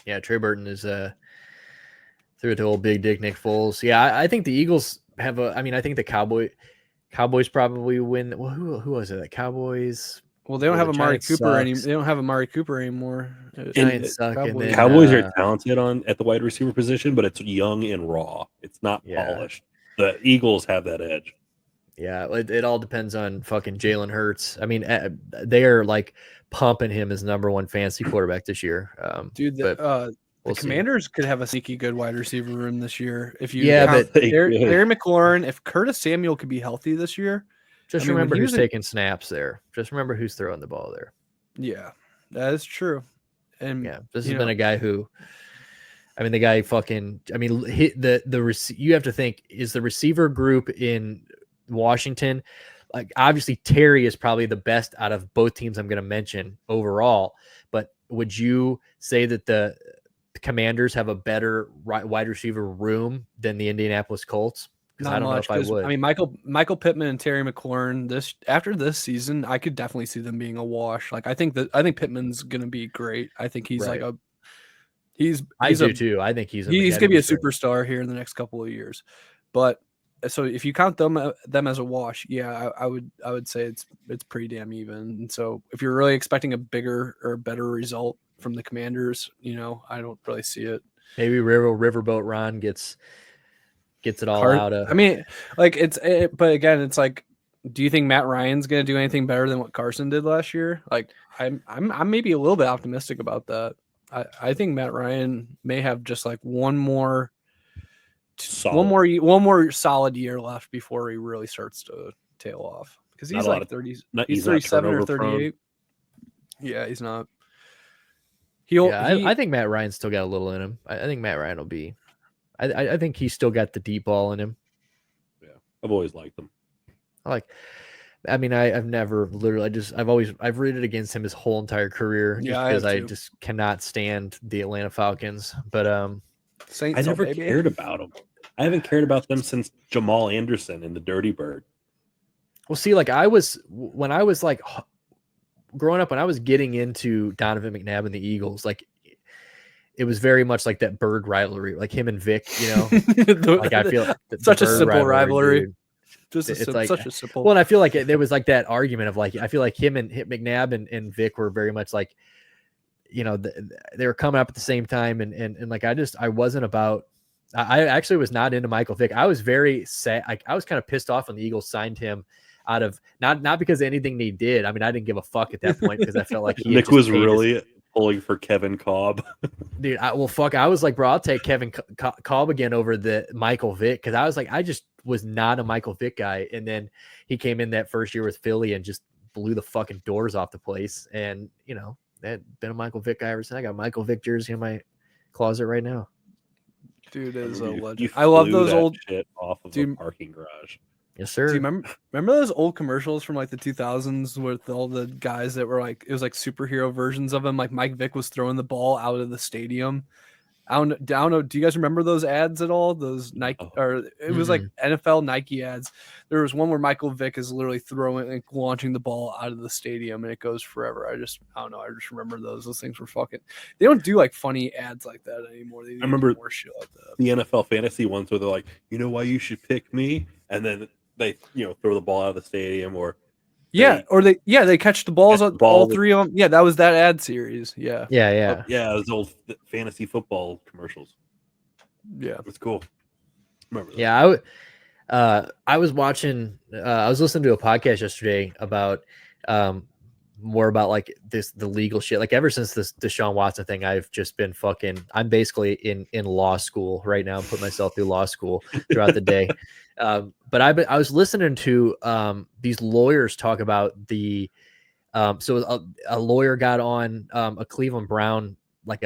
Yeah, Trey Burton is threw it to old Big Dick Nick Foles. Yeah, I think the Eagles have I think the Cowboys probably win. Well, who was it? The Cowboys. Well, they don't have Amari Cooper anymore. They don't have Amari Cooper anymore. Giants suck. Cowboys are talented at the wide receiver position, but it's young and raw. It's not polished. The Eagles have that edge. Yeah, it all depends on fucking Jalen Hurts. I mean, they are like pumping him as number one fantasy quarterback this year. Dude, we'll the Commanders could have a sneaky good wide receiver room this year. If you but Terry McLaurin, if Curtis Samuel could be healthy this year, just remember who's taking snaps there. Just remember who's throwing the ball there. Yeah, that is true. And yeah, this has been a guy who, I mean, the guy fucking, I mean, you have to think, is the receiver group in Washington, like obviously Terry is probably the best out of both teams I'm going to mention overall, but would you say that the Commanders have a better wide receiver room than the Indianapolis Colts? Not I don't much, know if I would. I mean, Michael Pittman and Terry McLaurin, after this season, I could definitely see them being a wash. Like I think Pittman's gonna be great. I think he's like I do too. I think he's gonna be a superstar here in the next couple of years. But so if you count them as a wash, yeah, I would say it's pretty damn even. And so if you're really expecting a bigger or better result from the Commanders, I don't really see it. Maybe Riverboat Ron gets it all out of. I mean, like but again, it's like, do you think Matt Ryan's going to do anything better than what Carson did last year? Like, I'm maybe a little bit optimistic about that. I think Matt Ryan may have just like one more solid year left before he really starts to tail off, because he's like 30s. He's 37 or 38. Yeah, he's not. I think Matt Ryan's still got a little in him. I think Matt Ryan will be. I think he's still got the deep ball in him. Yeah, I've always liked him. I've never literally. I've rooted against him his whole entire career. Because I just cannot stand the Atlanta Falcons. But I never cared about them. I haven't cared about them since Jamal Anderson and the Dirty Bird. Well, see, like when I was like growing up, when I was getting into Donovan McNabb and the Eagles, like it was very much like that Bird rivalry, like him and Vick, like I feel such a simple rivalry. Dude. Such a simple. Well, and I feel like there was like that argument of like, I feel like him and McNabb and Vick were very much like, they were coming up at the same time. And like, I wasn't about, I actually was not into Michael Vick. I was very sad. I was kind of pissed off when the Eagles signed him out of not because of anything they did. I mean, I didn't give a fuck at that point because I felt like Nick was really pulling for Kevin Kolb. Dude, I was like, bro, I'll take Kevin Kolb again over the Michael Vick, because I was like, I just was not a Michael Vick guy. And then he came in that first year with Philly and just blew the fucking doors off the place. And, I've been a Michael Vick guy ever since. I got Michael Vick jersey in my closet right now. Dude is a legend. I love those old shit off of a parking garage. Yes, sir. Do you remember those old commercials from like the 2000s with all the guys that were like, it was like superhero versions of him? Like Mike Vick was throwing the ball out of the stadium. I don't know. Do you guys remember those ads at all? Those Nike or it was like NFL Nike ads. There was one where Michael Vick is literally launching the ball out of the stadium and it goes forever. I don't know. I just remember those. Those things were fucking. They don't do like funny ads like that anymore. I remember more shit like that. The NFL fantasy ones where they're like, you know why you should pick me, and then they throw the ball out of the stadium, or they catch the balls all three of them. Yeah, that was that ad series. Yeah. Those old fantasy football commercials. Yeah, it's cool. Remember that. Yeah, I was watching. I was listening to a podcast yesterday about more about like the legal shit. Like ever since this Deshaun Watson thing, I've just been I'm basically in law school right now. I'm putting myself through law school throughout the day. But I was listening to these lawyers talk about the so a lawyer got on a Cleveland Brown, like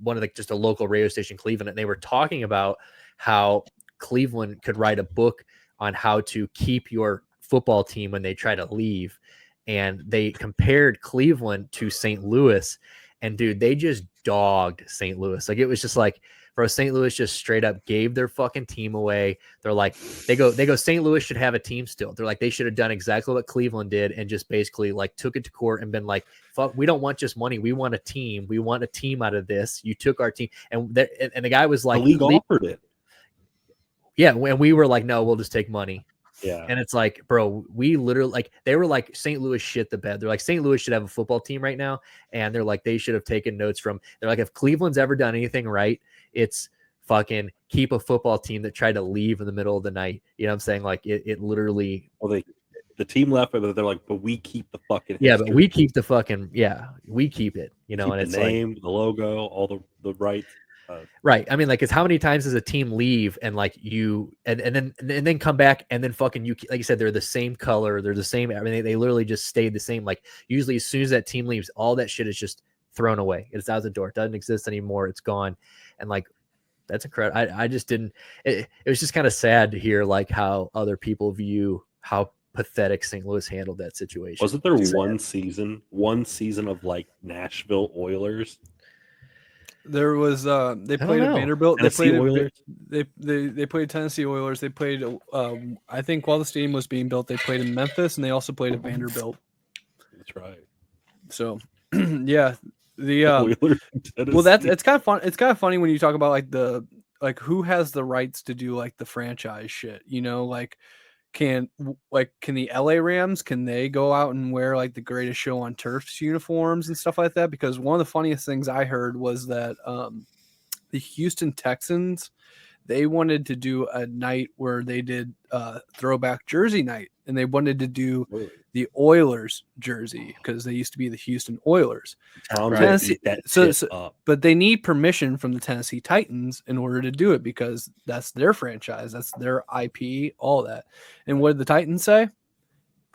one of just a local radio station in Cleveland, and they were talking about how Cleveland could write a book on how to keep your football team when they try to leave. And they compared Cleveland to St. Louis, and dude, they just dogged St. Louis. Like it was just like, bro, St. Louis just straight up gave their fucking team away. They're like, they go, St. Louis should have a team still. They're like, they should have done exactly what Cleveland did and just basically like took it to court and been like, fuck, we don't want just money. We want a team. We want a team out of this. You took our team. And the guy was like, the league offered it. Yeah. And we were like, no, we'll just take money. Yeah. And it's like, bro, we literally like, they were like, St. Louis shit the bed. They're like, St. Louis should have a football team right now. And they're like, they should have taken notes from, they're like, if Cleveland's ever done anything right, it's fucking keep a football team that tried to leave in the middle of the night. You know what I'm saying? Like it literally. Well, the team left, but they're like, but we keep the fucking history. But we keep the fucking we keep it. You know, keep and the it's name, like the logo, all the rights. Right. I mean, like, it's how many times does a team leave and like you and then come back and then fucking you, like you said, they're the same color, they're the same. I mean, they literally just stayed the same. Like usually as soon as that team leaves, all that shit is just thrown away. It's out the door. It doesn't exist anymore. It's gone. And like, that's incredible. I just didn't, it was just kind of sad to hear like how other people view how pathetic St. Louis handled that situation. Wasn't there one season of like Nashville Oilers? There was they played at Vanderbilt. Tennessee Oilers. They played Tennessee Oilers. They played I think while the stadium was being built, they played in Memphis and they also played at Vanderbilt. That's right. So yeah, the well, it's kind of fun. It's kind of funny when you talk about like who has the rights to do like the franchise shit. You know, like can the LA Rams, can they go out and wear like the Greatest Show on Turf's uniforms and stuff like that? Because one of the funniest things I heard was that the Houston Texans, they wanted to do a night where they did throwback jersey night, and they wanted to do the Oilers jersey because they used to be the Houston Oilers. But they need permission from the Tennessee Titans in order to do it because that's their franchise, that's their IP, all that. And what did the Titans say?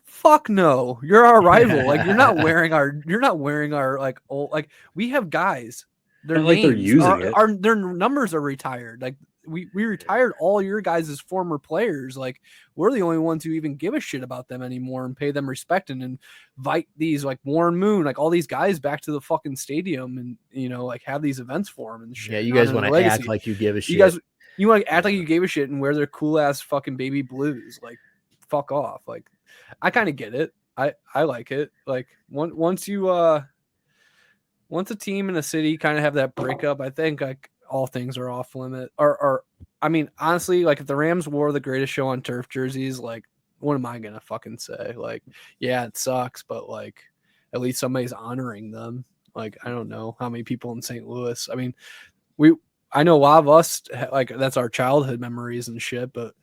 Fuck no, you're our rival. Like you're not wearing our like old, like we have guys. Their names they're using it. Their numbers are retired. Like we retired all your guys' former players. Like we're the only ones who even give a shit about them anymore and pay them respect and invite these like Warren Moon, like all these guys back to the fucking stadium and, you know, like have these events for them and shit. Yeah, you guys want to act like you give a shit. You want to act like you gave a shit and wear their cool ass fucking baby blues. Like fuck off. Like I kind of get it. I like it. Like once a team in a city kind of have that breakup, I think like all things are off limit. Or I mean, honestly, like if the Rams wore the Greatest Show on Turf jerseys, like what am I gonna fucking say? Like, yeah, it sucks, but like at least somebody's honoring them. Like I don't know how many people in St. Louis. I mean, I know a lot of us like that's our childhood memories and shit, but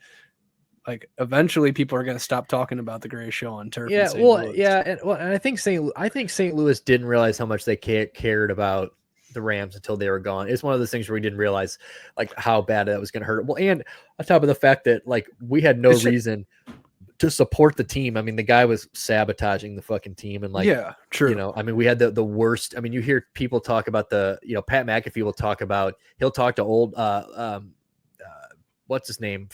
like eventually people are going to stop talking about the Greatest Show on Turf. Yeah. Well, yeah. And I think St. Louis didn't realize how much they cared about the Rams until they were gone. It's one of those things where we didn't realize like how bad that was going to hurt. Well, and on top of the fact that like we had no reason to support the team. I mean, the guy was sabotaging the fucking team. And like, yeah, true. You know, I mean, we had the worst. I mean, you hear people talk about Pat McAfee will talk about, he'll talk to old, what's his name?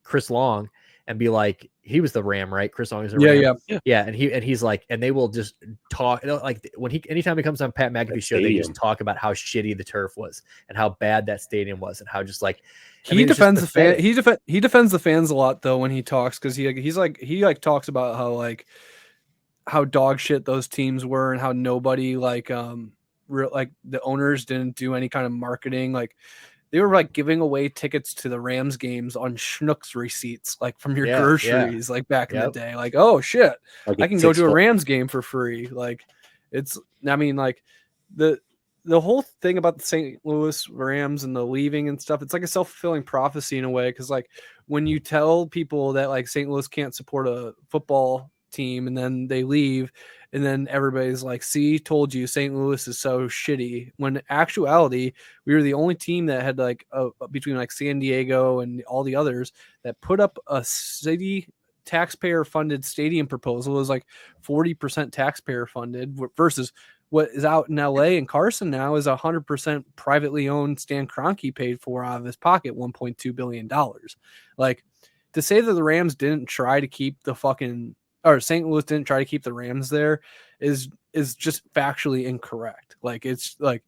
Chris Long and be like, he was the Ram, right? Chris Long is the Ram. Yeah. And he's like, and they will just talk, you know, like anytime he comes on Pat McAfee's show, they just talk about how shitty the turf was and how bad that stadium was and how just like he defends the fan. He defends the fans a lot though when he talks because he talks about how dog shit those teams were and how nobody like the owners didn't do any kind of marketing. Like they were like giving away tickets to the Rams games on Schnucks receipts, like from your groceries, like back in the day. Like, oh shit, I can go to a Rams game for free. Like, I mean, like the whole thing about the St. Louis Rams and the leaving and stuff, it's like a self-fulfilling prophecy in a way. Cause like when you tell people that like St. Louis can't support a football team and then they leave and then everybody's like, see, told you St. Louis is so shitty, when in actuality we were the only team that had like between like San Diego and all the others that put up a city taxpayer funded stadium proposal. It was like 40% taxpayer funded versus what is out in LA and Carson now is 100% privately owned. Stan Kroenke paid for out of his pocket $1.2 billion. Like to say that the Rams didn't try to keep the fucking or St. Louis didn't try to keep the Rams there is just factually incorrect. Like it's like,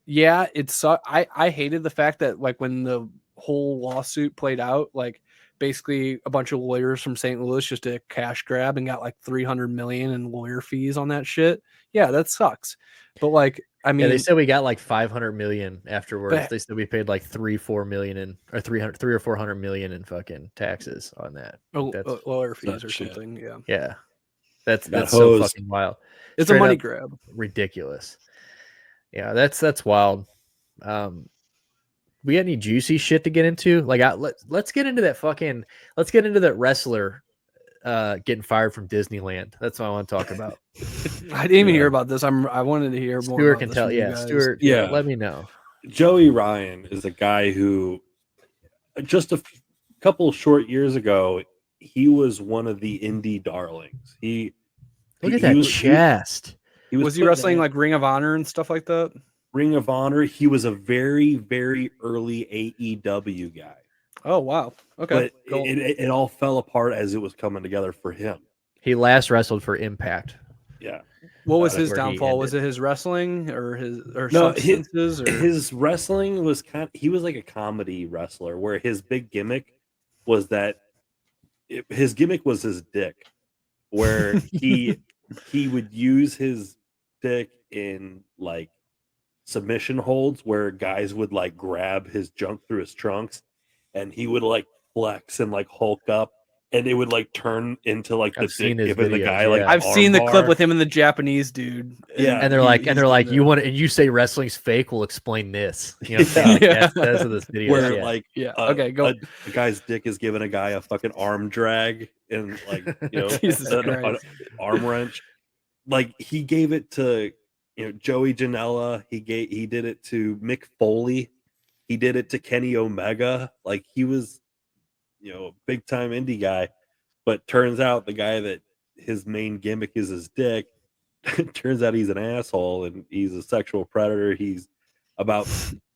yeah, it's I hated the fact that like when the whole lawsuit played out, like basically a bunch of lawyers from St. Louis just did a cash grab and got like $300 million in lawyer fees on that shit. Yeah, that sucks. But like, I mean, they said we got like 500 million afterwards. They said we paid like 3-4 million or 3 or 400 million in fucking taxes on that. Lawyer fees or something. Yeah. Yeah. That's so fucking wild. It's a money grab. Ridiculous. Yeah. That's wild. we got any juicy shit to get into? Like, let's get into that wrestler getting fired from Disneyland. That's what I want to talk about. I didn't even hear about this. I wanted to hear more. Stuart can tell. Yeah, Stuart. Yeah, let me know. Joey Ryan is a guy who just a couple short years ago, he was one of the indie darlings. Look at that chest. Was he wrestling like Ring of Honor and stuff like that? Ring of Honor. He was a very, very early AEW guy. Oh, wow. Okay. But cool. it all fell apart as it was coming together for him. He last wrestled for Impact. Yeah. What was his downfall? Was it his wrestling or his wrestling was he was like a comedy wrestler where his big gimmick was his dick, where he would use his dick in like submission holds where guys would like grab his junk through his trunks and he would like flex and like hulk up. And it would like turn into like the dick giving the guy like I've seen the clip with him and the Japanese dude. Yeah, and they're like you want and you say wrestling's fake. We'll explain this. You know, that's this video. Where okay, go. A guy's dick is giving a guy a fucking arm drag and like an arm wrench. Like he gave it to Joey Janela. He did it to Mick Foley. He did it to Kenny Omega. Like he was. Big time indie guy, but turns out the guy that his main gimmick is his dick. Turns out he's an asshole and he's a sexual predator. He's about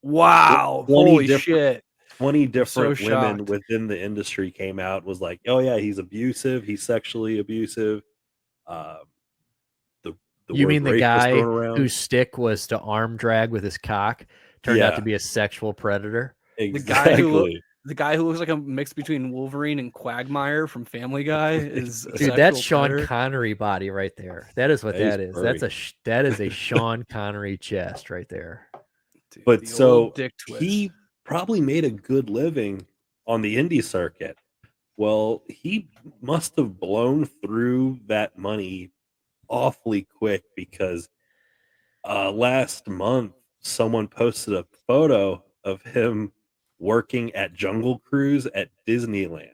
20 different women within the industry came out and was like, oh yeah, he's abusive, he's sexually abusive. You mean the guy whose stick was to arm drag with his cock turned out to be a sexual predator? Exactly. The guy who looks like a mix between Wolverine and Quagmire from Family Guy is dude. That's Sean Connery body right there. That is what that is. That is a Sean Connery chest right there. Dude, but so he probably made a good living on the indie circuit. Well, he must have blown through that money awfully quick because last month someone posted a photo of him working at Jungle Cruise at Disneyland.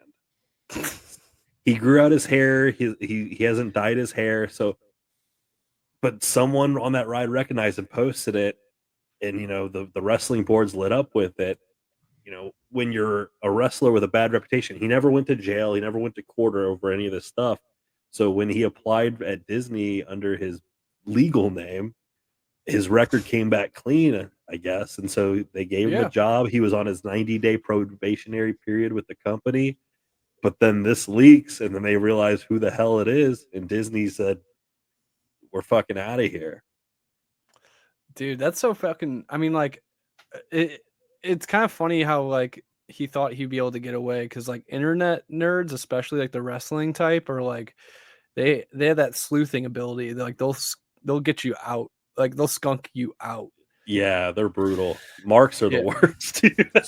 He grew out his hair. He hasn't dyed his hair. But someone on that ride recognized and posted it, and the wrestling boards lit up with it. When you're a wrestler with a bad reputation, he never went to jail. He never went to court over any of this stuff. So when he applied at Disney under his legal name, his record came back clean, I guess. And so they gave him a job. He was on his 90-day probationary period with the company. But then this leaks, and then they realize who the hell it is. And Disney said, we're fucking out of here. Dude, that's so fucking... I mean, like, it's kind of funny how, like, he thought he'd be able to get away. Because, like, internet nerds, especially, like, the wrestling type, are, like, they have that sleuthing ability. They're, like, they'll get you out. Like they'll skunk you out. Yeah, they're brutal. Marks are the worst.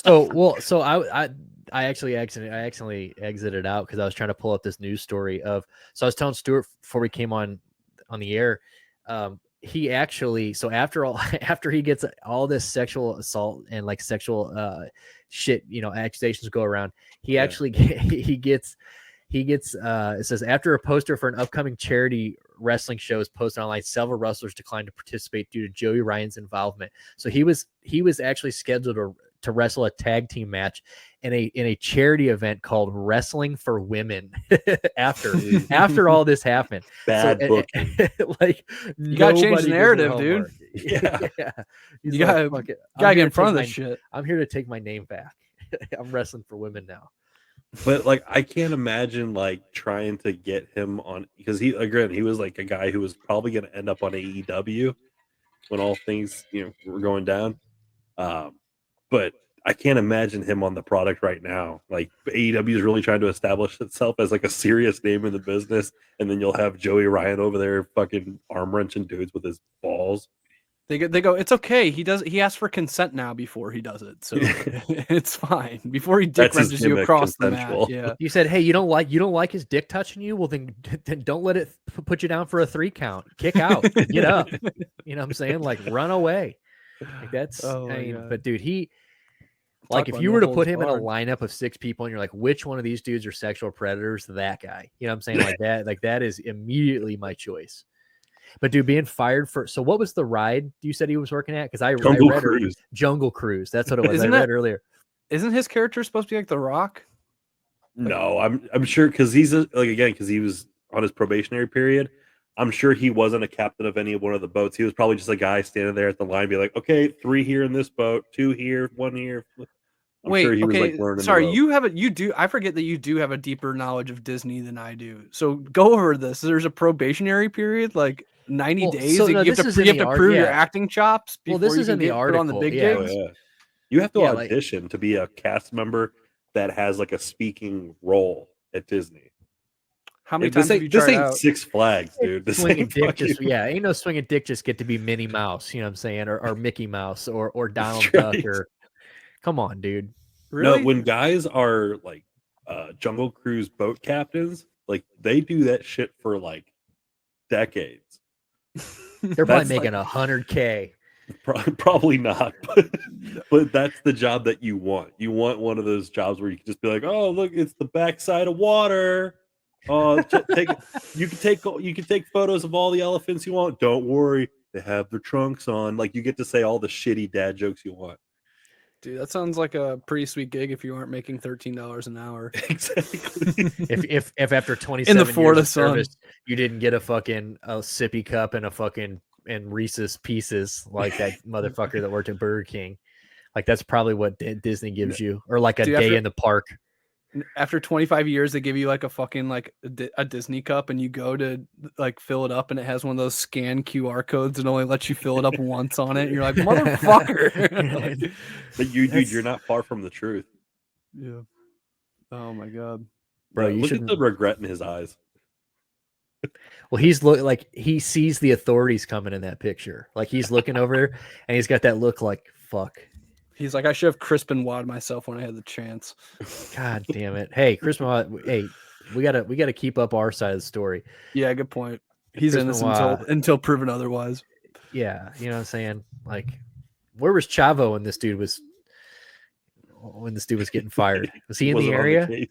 So I actually exited out because I was trying to pull up this news story of. So I was telling Stuart before we came on the air. He actually after he gets all this sexual assault and like sexual shit, accusations go around. He actually gets. It says after a poster for an upcoming charity wrestling show is posted online, several wrestlers declined to participate due to Joey Ryan's involvement. So he was actually scheduled to wrestle a tag team match in a charity event called Wrestling for Women after all this happened. Bad booking. Like you gotta change the narrative, dude. Yeah. You gotta get in front of this shit. I'm here to take my name back. I'm wrestling for women now. But like I can't imagine like trying to get him on because he was like a guy who was probably going to end up on AEW when all things were going down. But I can't imagine him on the product right now. Like AEW is really trying to establish itself as like a serious name in the business, and then you'll have Joey Ryan over there fucking arm wrenching dudes with his balls. They go. It's okay. He asks for consent now before he does it, so it's fine. Before he dick wrenches you across the mat. Yeah. You said, hey, you don't like his dick touching you. Well, then don't let it put you down for a 3 count. Kick out. Get up. You know what I'm saying? Like run away. Like that's. But dude, Like if you were to put him in a lineup of 6 people and you're like, which one of these dudes are sexual predators? That guy. You know what I'm saying? Like that is immediately my choice. But dude, being fired for, so what was the ride you said he was working at? Because I read Cruise. Jungle Cruise. That's what it was. I read earlier. Isn't his character supposed to be like The Rock? No, I'm sure because he's because he was on his probationary period. I'm sure he wasn't a captain of any of one of the boats. He was probably just a guy standing there at the line, be like, okay, 3 here in this boat, 2 here, 1 here. I'm sure he was like learning. Sorry, I forget that you do have a deeper knowledge of Disney than I do. So go over this. There's a probationary period, like 90 days. So, you have to prove your acting chops before this is you in the article. On the big gigs. Yeah. You have to audition to be a cast member that has like a speaking role at Disney. How many times have you tried out? Six Flags, dude. Ain't no swinging dick just get to be Minnie Mouse, you know what I'm saying? Or Mickey Mouse or Donald Duck or come on, dude. Really? No, when guys are like Jungle Cruise boat captains, like they do that shit for like decades. They're probably making $100K. Probably not, but that's the job that you want. You want one of those jobs where you can just be like, "Oh, look, it's the backside of water. You can take photos of all the elephants you want. Don't worry, they have their trunks on." Like you get to say all the shitty dad jokes you want. Dude, that sounds like a pretty sweet gig if you aren't making $13 an hour. Exactly. if after 27 in the Florida years of service, you didn't get a sippy cup and a fucking and Reese's Pieces like that motherfucker that worked at Burger King, like that's probably what Disney gives you, or like a day in the park. After 25 years, they give you like a fucking like a Disney cup, and you go to like fill it up, and it has one of those scan QR codes and only lets you fill it up once on it. And you're like, motherfucker. But you're not far from the truth. Yeah. Oh my god, bro! Look at the regret in his eyes. Well, he's like he sees the authorities coming in that picture. Like he's looking over and he's got that look like fuck. He's like, I should have Crispin Wad myself when I had the chance. God damn it! Hey, Crispin Wad. Hey, we gotta keep up our side of the story. Yeah, good point. He's innocent until proven otherwise. Yeah, you know what I'm saying. Like, where was Chavo when this dude was getting fired? Was he in the area?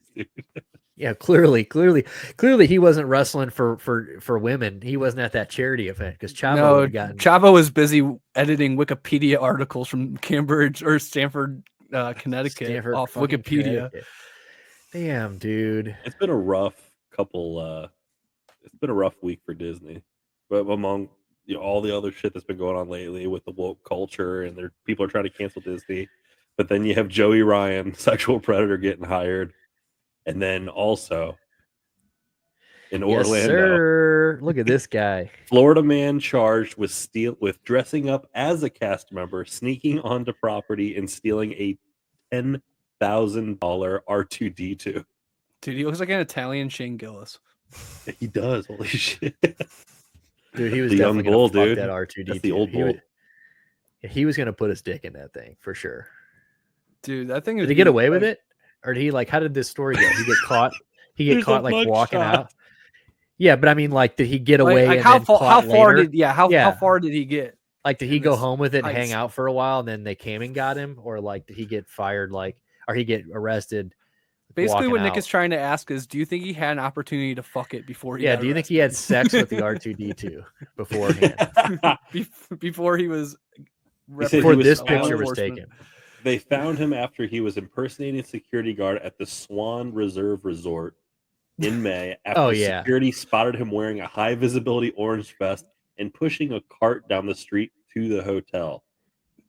Yeah, clearly, he wasn't wrestling for women. He wasn't at that charity event because Chavo was busy editing Wikipedia articles from Cambridge or Stanford, Connecticut, off Wikipedia. Connecticut. Damn, dude, it's been a rough week for Disney, but among all the other shit that's been going on lately with the woke culture and people are trying to cancel Disney, but then you have Joey Ryan, sexual predator, getting hired. And then also in Orlando, sir. Look at this guy. Florida man charged with dressing up as a cast member, sneaking onto property and stealing a $10,000 R2D2. Dude, he looks like an Italian Shane Gillis. He does. Holy shit. Dude, he was the young bull, dude. That R2D2. That's the old bull. He was gonna put his dick in that thing for sure. Dude, that thing. Did he get away with it? Or did he how did this story go? He get caught. He get caught like walking out. Yeah, but I mean, like, did he get away? Like how far did he get? Like, did he go home with it and hang out for a while, and then they came and got him, or like, did he get fired? Or he get arrested? Basically, what Nick is trying to ask is, do you think he had an opportunity to fuck it before he? Yeah, do you think he had sex with the R2D2 beforehand? Before he was. Before this picture was taken. They found him after he was impersonating a security guard at the Swan Reserve Resort in May. After security spotted him wearing a high visibility orange vest and pushing a cart down the street to the hotel.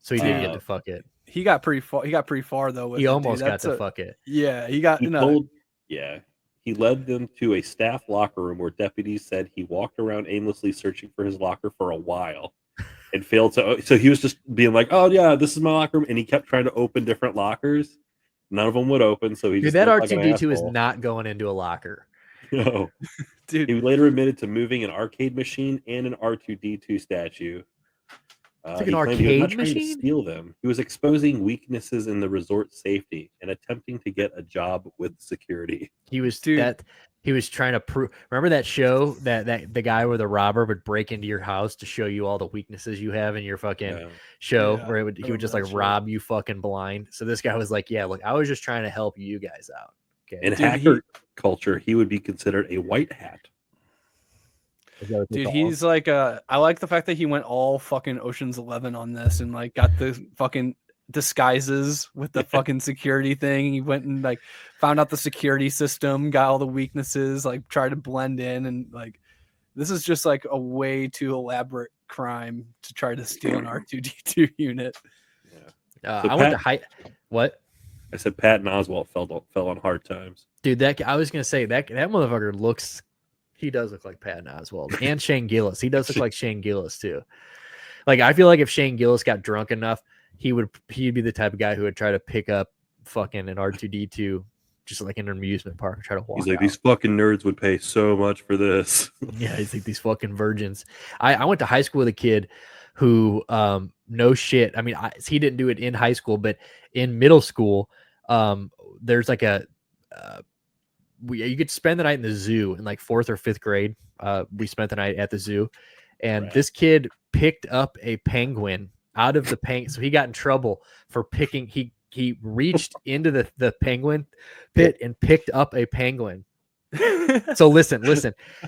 So he didn't get to fuck it. He got pretty far. He got pretty far though. He almost got to fuck it. Yeah, he got. He led them to a staff locker room where deputies said he walked around aimlessly searching for his locker for a while. And failed to. So he was just being like, "Oh yeah, this is my locker room," and he kept trying to open different lockers. None of them would open. So he that R2D2 is not going into a locker. No, dude. He later admitted to moving an arcade machine and an R2D2 statue. Like an arcade machine? To steal them. He was exposing weaknesses in the resort safety and attempting to get a job with security. He was He was trying to prove. Remember that show that the guy where the robber would break into your house to show you all the weaknesses you have in your fucking show, where he would just like rob you fucking blind. So this guy was like, "Yeah, look, I was just trying to help you guys out." Okay. In hacker culture, he would be considered a white hat. Dude, he's like I like the fact that he went all fucking Ocean's 11 on this and like got the fucking disguises with the fucking security thing. He went and like found out the security system, got all the weaknesses, like tried to blend in, and like this is just like a way too elaborate crime to try to steal an R2D2 unit. Yeah. I went to what? I said Patton Oswalt fell on hard times. Dude, I was gonna say that motherfucker looks. He does look like Patton Oswalt and Shane Gillis. He does look like Shane Gillis too. Like I feel like if Shane Gillis got drunk enough, he'd be the type of guy who would try to pick up fucking an R2D2 just like in an amusement park and try to walk. He's like, out. These fucking nerds would pay so much for this. Yeah, he's like these fucking virgins. I went to high school with a kid who no shit. I mean, he didn't do it in high school, but in middle school, there's like you could spend the night in the zoo in like 4th or 5th grade. We spent the night at the zoo, and this kid picked up a penguin out of the penguin. So he got in trouble for picking. He reached into the penguin pit and picked up a penguin. So listen.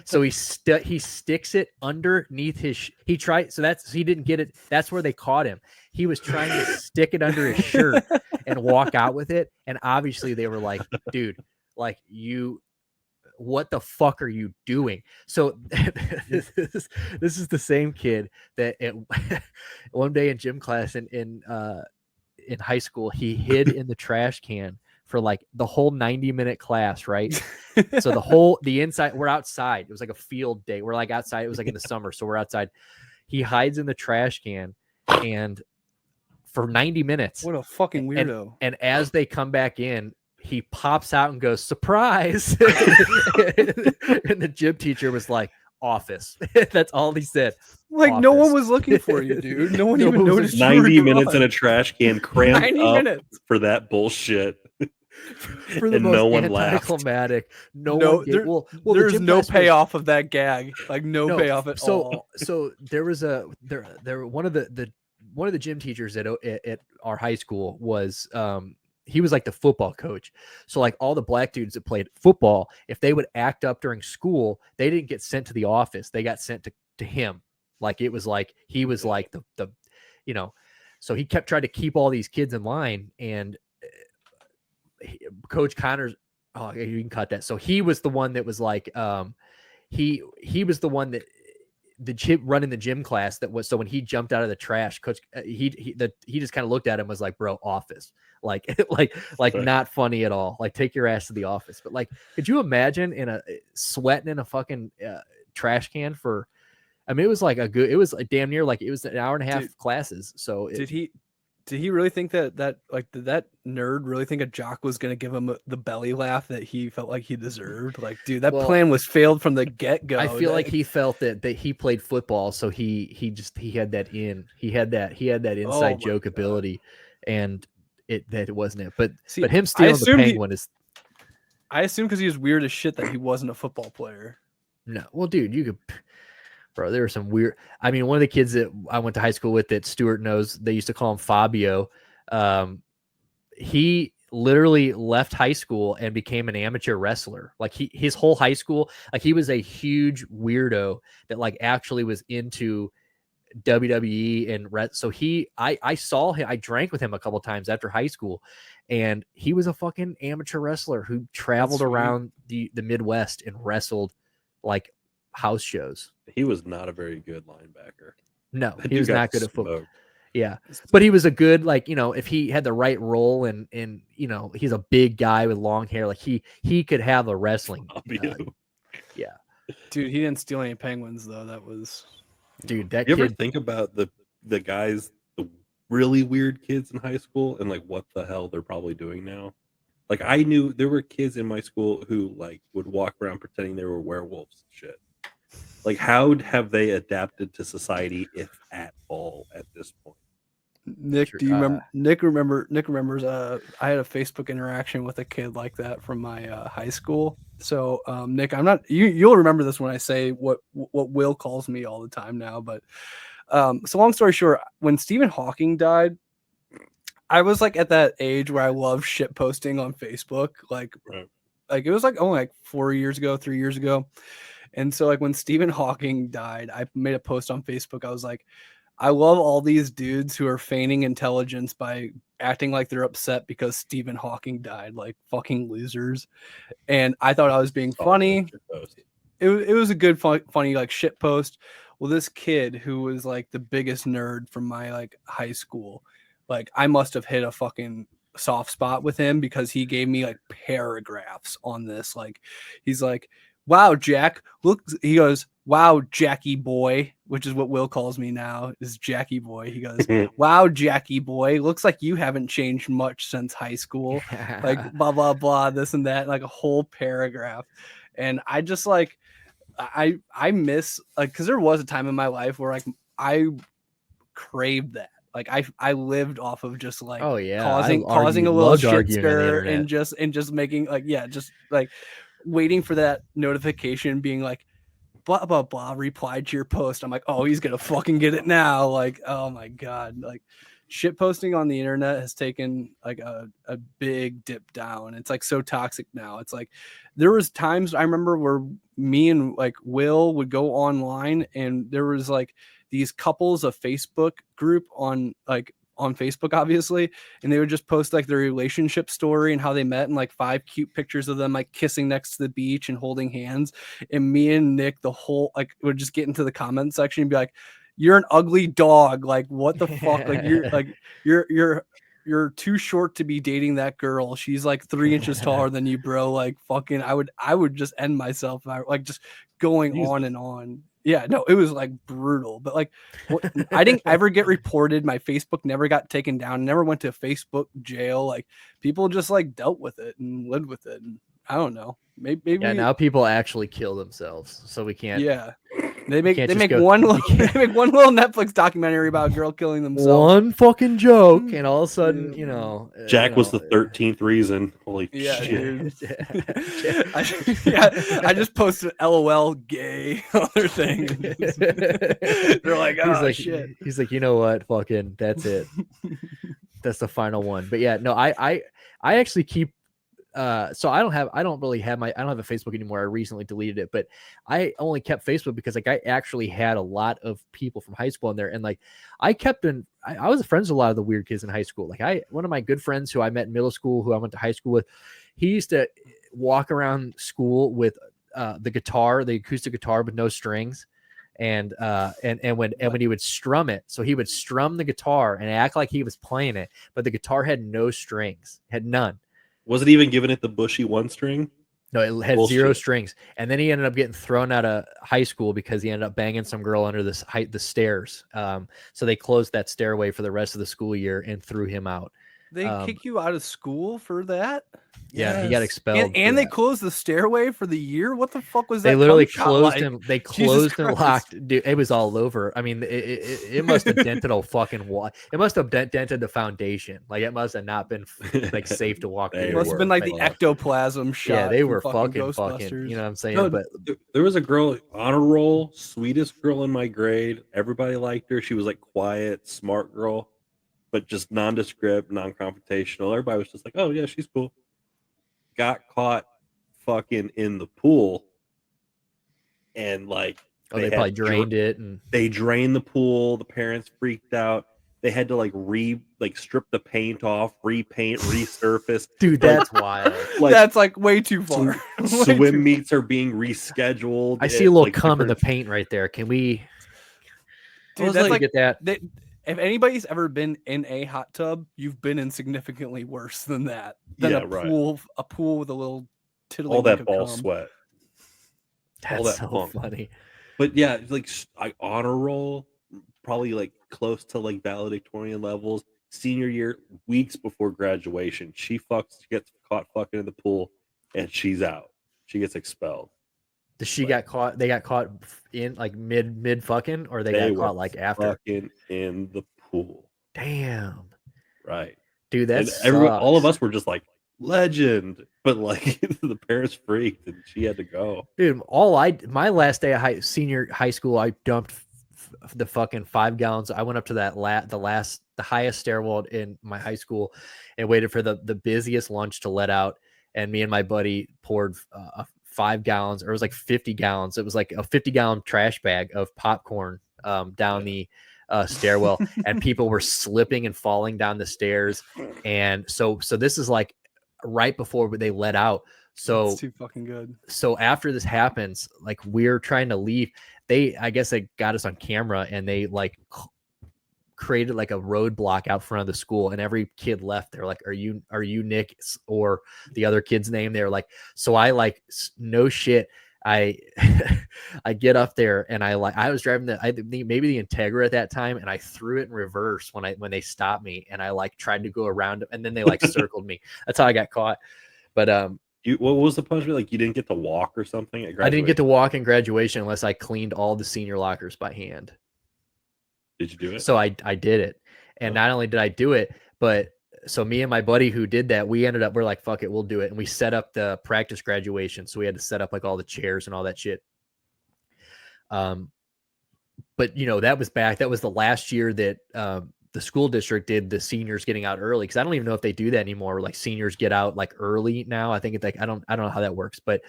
So he sticks it underneath his. He didn't get it. That's where they caught him. He was trying to stick it under his shirt and walk out with it. And obviously they were like, dude, like what the fuck are you doing? So this is the same kid that one day in gym class in high school, he hid in the trash can for like the whole 90-minute class, right? So the inside, we're outside. It was like a field day. We're like outside. It was like in the summer. So we're outside. He hides in the trash can and for 90 minutes. What a fucking weirdo. And as they come back in, he pops out and goes, surprise. And the gym teacher was like, office. That's all he said. Like office. No one was looking for you, dude. No one even noticed. 90 minutes in a trash can crammed up minutes. For that bullshit. For the and most no one laughed. Anticlimactic. Well, there's no payoff of that gag. Like no payoff at all. So there was one of the gym teachers at our high school was he was like the football coach. So like all the black dudes that played football, if they would act up during school, they didn't get sent to the office. They got sent to him. Like it was like he was like the so he kept trying to keep all these kids in line. And Coach Connors, you can cut that. So he was the one that was like he was the one that running the gym class that was. So when he jumped out of the trash, coach he just kind of looked at him and was like, bro, office. Like not funny at all. Like take your ass to the office. But like, could you imagine sweating in a fucking trash can for? I mean, it was like it was like damn near like it was an hour and a half classes. So did he really think that did that nerd really think a jock was going to give him the belly laugh that he felt like he deserved? Like, dude, that plan was failed from the get go. I feel like he felt that he played football, so he had that inside joke ability, and it wasn't it. But him stealing the penguin is. I assume because he was weird as shit that he wasn't a football player. No, well, dude, you could. Bro, there were some weird. I mean, one of the kids that I went to high school with that Stuart knows, they used to call him Fabio. He literally left high school and became an amateur wrestler. Like his whole high school, like he was a huge weirdo that like actually was into WWE and so I saw him. I drank with him a couple times after high school, and he was a fucking amateur wrestler who traveled around the Midwest and wrestled like house shows. He was not a very good linebacker. No, he was not good at football. Yeah, but he was a good, like, if he had the right role and he's a big guy with long hair, like he could have a wrestling. Yeah, dude, he didn't steal any penguins though. That was, dude. That you ever think about the guys, the really weird kids in high school, and like what the hell they're probably doing now? Like I knew there were kids in my school who like would walk around pretending they were werewolves and shit. Like, how have they adapted to society, if at all, at this point? Nick, do you remember? Nick remembers. I had a Facebook interaction with a kid like that from my high school. So, Nick, I'm not you'll remember this when I say what Will calls me all the time now, but so long story short, when Stephen Hawking died, I was like at that age where I love shit posting on Facebook, like it was like only like 3 years ago. And so like when Stephen Hawking died, I made a post on Facebook. I was like, I love all these dudes who are feigning intelligence by acting like they're upset because Stephen Hawking died, like fucking losers. And I thought I was being funny. It was a good funny like shit post. Well, this kid who was like the biggest nerd from my like high school, like I must have hit a fucking soft spot with him because he gave me like paragraphs on this. Like he's like, wow, Jack, look, he goes, wow, Jackie boy, which is what Will calls me now, is Jackie boy. He goes, wow, Jackie boy, looks like you haven't changed much since high school. Like blah, blah, blah, this and that, like a whole paragraph. And I just like, I miss, like, because there was a time in my life where like I craved that. Like I lived off of just like causing a little shit stir and just making like just like waiting for that notification being like blah blah blah replied to your post. I'm like, oh, he's gonna fucking get it now. Like, oh my god, like shit posting on the internet has taken like a big dip down. It's like so toxic now. It's like there was times I remember where me and like Will would go online and there was like these couples of Facebook group on Facebook, obviously, and they would just post like their relationship story and how they met and like 5 cute pictures of them like kissing next to the beach and holding hands. And me and Nick, the whole like would just get into the comment section and be like, you're an ugly dog. Like, what the fuck? Like you're too short to be dating that girl. She's like 3 inches taller than you, bro. Like fucking, I would just end myself. Like just going on and on. Yeah, no, it was like brutal, but like I didn't ever get reported. My Facebook never got taken down, never went to Facebook jail. Like people just like dealt with it and lived with it. And I don't know. Maybe now people actually kill themselves, so we can't. Yeah. They make one little Netflix documentary about a girl killing themselves. One fucking joke, and all of a sudden, you know, Jack was the 13th reason. Holy shit! Dude. I just posted LOL gay other thing. They're like, oh shit. He's like, you know what? Fucking, that's it. That's the final one. But yeah, no, I actually keep. So I don't have a Facebook anymore. I recently deleted it, but I only kept Facebook because like I actually had a lot of people from high school in there. And like I was friends with a lot of the weird kids in high school. Like one of my good friends who I met in middle school, who I went to high school with, he used to walk around school with the acoustic guitar with no strings. And when he would strum it, so he would strum the guitar and act like he was playing it, but the guitar had no strings, had none. Was it even giving it the bushy 1 string? No, it had 0 strings. And then he ended up getting thrown out of high school because he ended up banging some girl under the stairs. So they closed that stairway for the rest of the school year and threw him out. They kick you out of school for that? Yeah, yes. He got expelled. And they closed the stairway for the year? What the fuck was that? They literally closed him. They closed and locked. Dude, it was all over. I mean, it must have dented a fucking wall. It must have dented the foundation. Like, it must have not been like safe to walk through. It must have been like the ectoplasm shot. Yeah, they were fucking. You know what I'm saying? No, but there was a girl, honor roll, sweetest girl in my grade. Everybody liked her. She was like quiet, smart girl, but just nondescript, non-confrontational. Everybody was just like, oh yeah, she's cool. Got caught fucking in the pool, and like they probably drained it, and they drained the pool. The parents freaked out. They had to like strip the paint off, repaint, resurface. Dude, that's wild. Like, that's like way too far. Swim meets are being rescheduled. I see a little cum in the paint right there. Can we? Dude, that's like get that. If anybody's ever been in a hot tub, you've been in significantly worse than that. A pool with a little tiddling. All that ball sweat. That's all that so funny. But yeah, like I honor roll, probably like close to like valedictorian levels. Senior year, weeks before graduation, she gets caught fucking in the pool, and she's out. She gets expelled. Got caught? They got caught in like mid fucking, or they got caught like after fucking in the pool. Damn. Right, dude. That's all of us were just like legend. But like the parents freaked and she had to go. Dude, my last day of senior high school, I dumped the fucking 5 gallons. I went up to that the highest stairwell in my high school and waited for the busiest lunch to let out. And me and my buddy poured 5 gallons, or it was like 50 gallons. It was like a 50-gallon trash bag of popcorn down the stairwell, and people were slipping and falling down the stairs. And so this is like right before they let out. So it's too fucking good. So after this happens, like we're trying to leave. I guess they got us on camera, and they like created like a roadblock out front of the school, and every kid left. They're like, are you Nick or the other kid's name? They're like, so I like, no shit. I get up there, and I was driving maybe the Integra at that time, and I threw it in reverse when they stopped me, and I like tried to go around them, and then they like circled me. That's how I got caught. But what was the punishment? Like you didn't get to walk or something at graduation? I didn't get to walk in graduation unless I cleaned all the senior lockers by hand. Did you do it? So I did it. And not only did I do it, but so me and my buddy who did that, we're like, fuck it, we'll do it. And we set up the practice graduation. So we had to set up like all the chairs and all that shit. But you know, that was the last year that the school district did the seniors getting out early. Cause I don't even know if they do that anymore. Like seniors get out like early now. I think it's like, I don't know how that works, but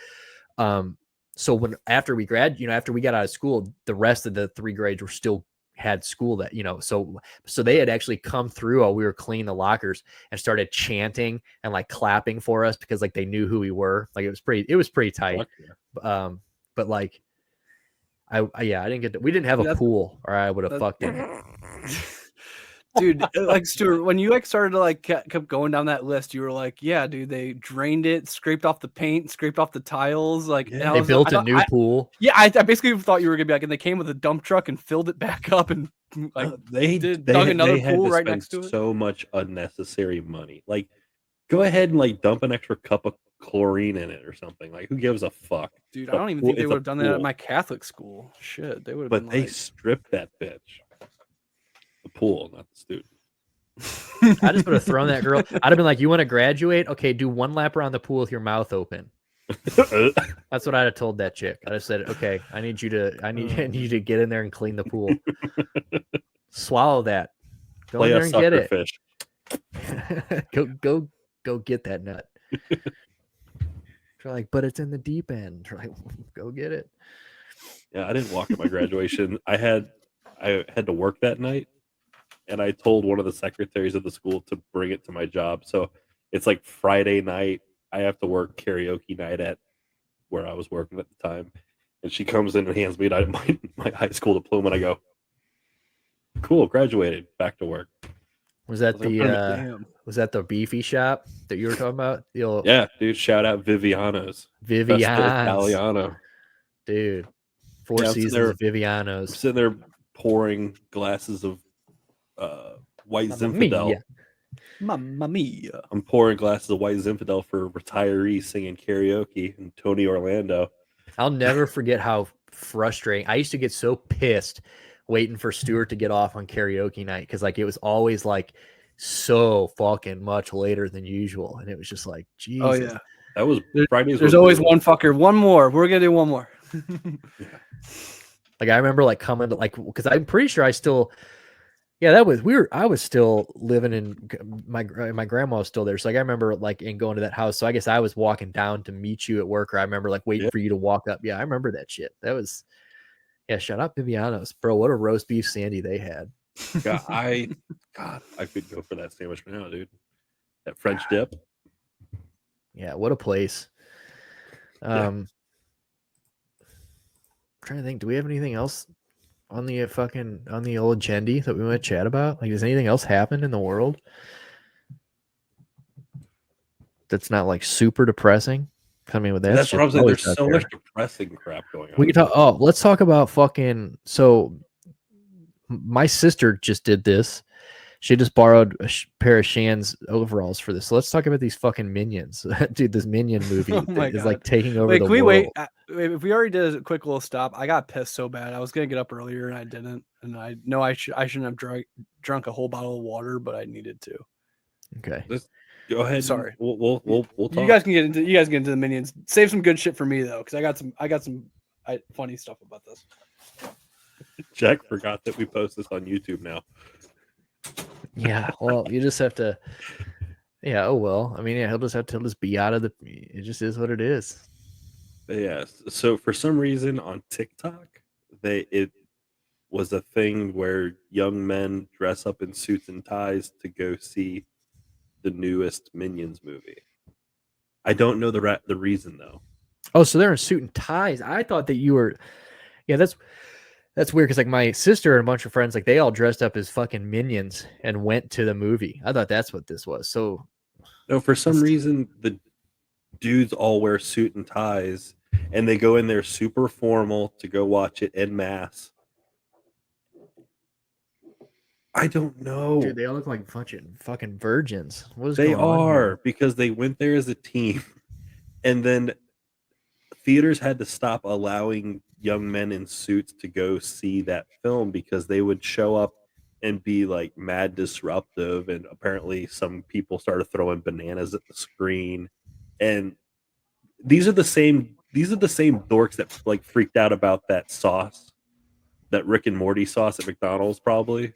so after we got out of school, the rest of the 3 grades were still had school that, you know, so they had actually come through while we were cleaning the lockers and started chanting and like clapping for us because like they knew who we were. Like it was pretty tight. But like I didn't get we didn't have a pool, or I would have fucked it. Dude, like Stuart, when you like started to like kept going down that list, you were like, yeah, dude, they drained it, scraped off the paint, scraped off the tiles, like they built a new pool. Yeah, I basically thought you were gonna be like, and they came with a dump truck and filled it back up, and like they dug another pool right next to it. So much unnecessary money. Like, go ahead and like dump an extra cup of chlorine in it or something. Like, who gives a fuck? Dude, I don't even think they would have done that at my Catholic school. Shit, they would have. But they stripped that bitch. The pool, not the student. I just would have thrown that girl. I'd have been like, you want to graduate? Okay, do 1 lap around the pool with your mouth open. That's what I'd have told that chick. I said, okay, I need you to get in there and clean the pool. Swallow that. Go in there and get it. Fish. go get that nut. They're like, but it's in the deep end. They're like, go get it. Yeah, I didn't walk at my graduation. I had to work that night. And I told one of the secretaries of the school to bring it to my job. So it's like Friday night. I have to work karaoke night at where I was working at the time. And she comes in and hands me my high school diploma. And I go, cool, graduated, back to work. Was that the beefy shop that you were talking about? Yeah, dude, shout out Viviano's. Italiano. Dude, 4 seasons of Viviano's. I'm sitting there pouring glasses of white Zinfandel. Mamma mia. I'm pouring glasses of white Zinfandel for retirees singing karaoke in Tony Orlando. I'll never forget how frustrating. I used to get so pissed waiting for Stuart to get off on karaoke night because like it was always like so fucking much later than usual, and it was just like, Jesus. Oh yeah, that was Fridays. There's always one fucker. One more. We're gonna do one more. Yeah. Like I remember like coming to like because I'm pretty sure I still. Yeah, I was still living in my grandma was still there. So like I remember like in going to that house. So I guess I was walking down to meet you at work, or I remember like waiting for you to walk up. Yeah, I remember that shit. That was shout out Viviano's. Bro, what a roast beef sandy they had. God, I could go for that sandwich right now, dude. That French dip. Yeah, what a place. I'm trying to think, do we have anything else on the old agenda that we want to chat about? Like, does anything else happen in the world that's not like super depressing? I mean, with that, that's what I'm saying. There's so much depressing crap going on. We can talk. Oh, let's talk about fucking. So, my sister just did this. She just borrowed a pair of Shan's overalls for this. So let's talk about these fucking Minions, dude. This Minion movie is like taking over the world. Wait? If we already did a quick little stop, I got pissed so bad. I was gonna get up earlier and I didn't. And I know I shouldn't have drunk a whole bottle of water, but I needed to. Okay. Let's Go ahead. Sorry. We'll talk. You guys can get into the Minions. Save some good shit for me though, because I got some funny stuff about this. Jack forgot that we post this on YouTube now. Yeah, well, you just have to. Yeah, oh well. I mean, yeah, he'll just be out of the. It just is what it is. But yeah. So for some reason on TikTok, it was a thing where young men dress up in suits and ties to go see the newest Minions movie. I don't know the reason though. Oh, so they're in suit and ties. I thought that you were. Yeah, that's weird because like my sister and a bunch of friends, like they all dressed up as fucking Minions and went to the movie. I thought that's what this was. So no, for some reason the dudes all wear suit and ties and they go in there super formal to go watch it en masse. I don't know. Dude, they all look like fucking virgins. What is they going on are here? Because they went there as a team, and then theaters had to stop allowing young men in suits to go see that film because they would show up and be like mad disruptive, and apparently some people started throwing bananas at the screen. And these are the same dorks that like freaked out about that sauce, that Rick and Morty sauce at McDonald's probably.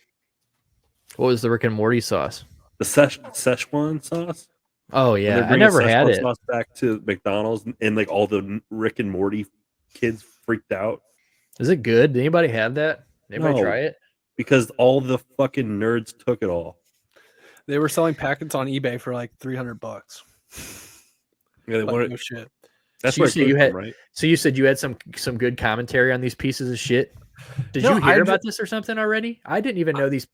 What was the Rick and Morty sauce? The Szechuan sauce. Oh yeah, I never had it. Sauce back to McDonald's, and like all the Rick and Morty kids freaked out. Is it good? Did anybody have that? Did anybody try it? Because all the fucking nerds took it all. They were selling packets on eBay for like $300. Yeah, they wanted. No shit. That's so where you had, right? So you said you had some good commentary on these pieces of shit. Did you hear about this or something already? I didn't even know this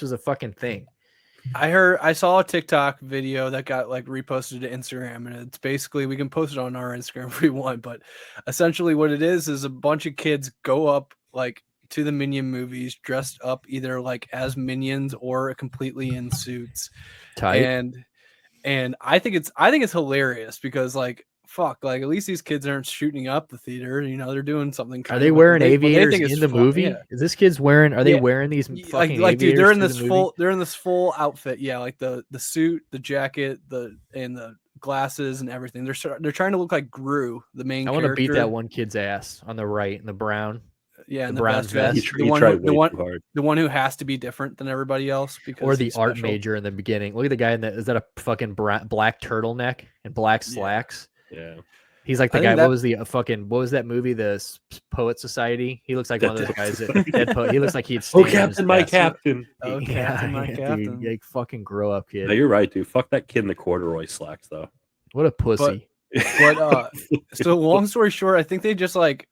was a fucking thing. I saw a TikTok video that got like reposted to Instagram, and it's basically, we can post it on our Instagram if we want, but essentially what it is a bunch of kids go up like to the Minion movies dressed up either like as Minions or completely in suits. Tight. And I think it's hilarious because like fuck, like at least these kids aren't shooting up the theater, you know, they're doing something. Are they wearing aviators in the movie? Yeah. Is this kid's wearing? Are they wearing these fucking like dude? They're in this full. They're in this full outfit. Yeah, like the suit, the jacket, and the glasses and everything. They're trying to look like Gru, the main. I want to beat that one kid's ass on the right in the brown. Yeah, the brown vest. The one who has to be different than everybody else because or the art major in the beginning. Look at the guy in that. Is that a fucking black turtleneck and black slacks? Yeah. He's like the guy. What was that movie? The Poet Society. He looks like one of those guys that Dead Poet. He looks like he'd. Oh, Captain, my captain. Oh, Captain, my captain. Dude, like fucking grow up, kid. No, you're right, dude. Fuck that kid in the corduroy slacks, though. What a pussy. But so long story short, I think they just like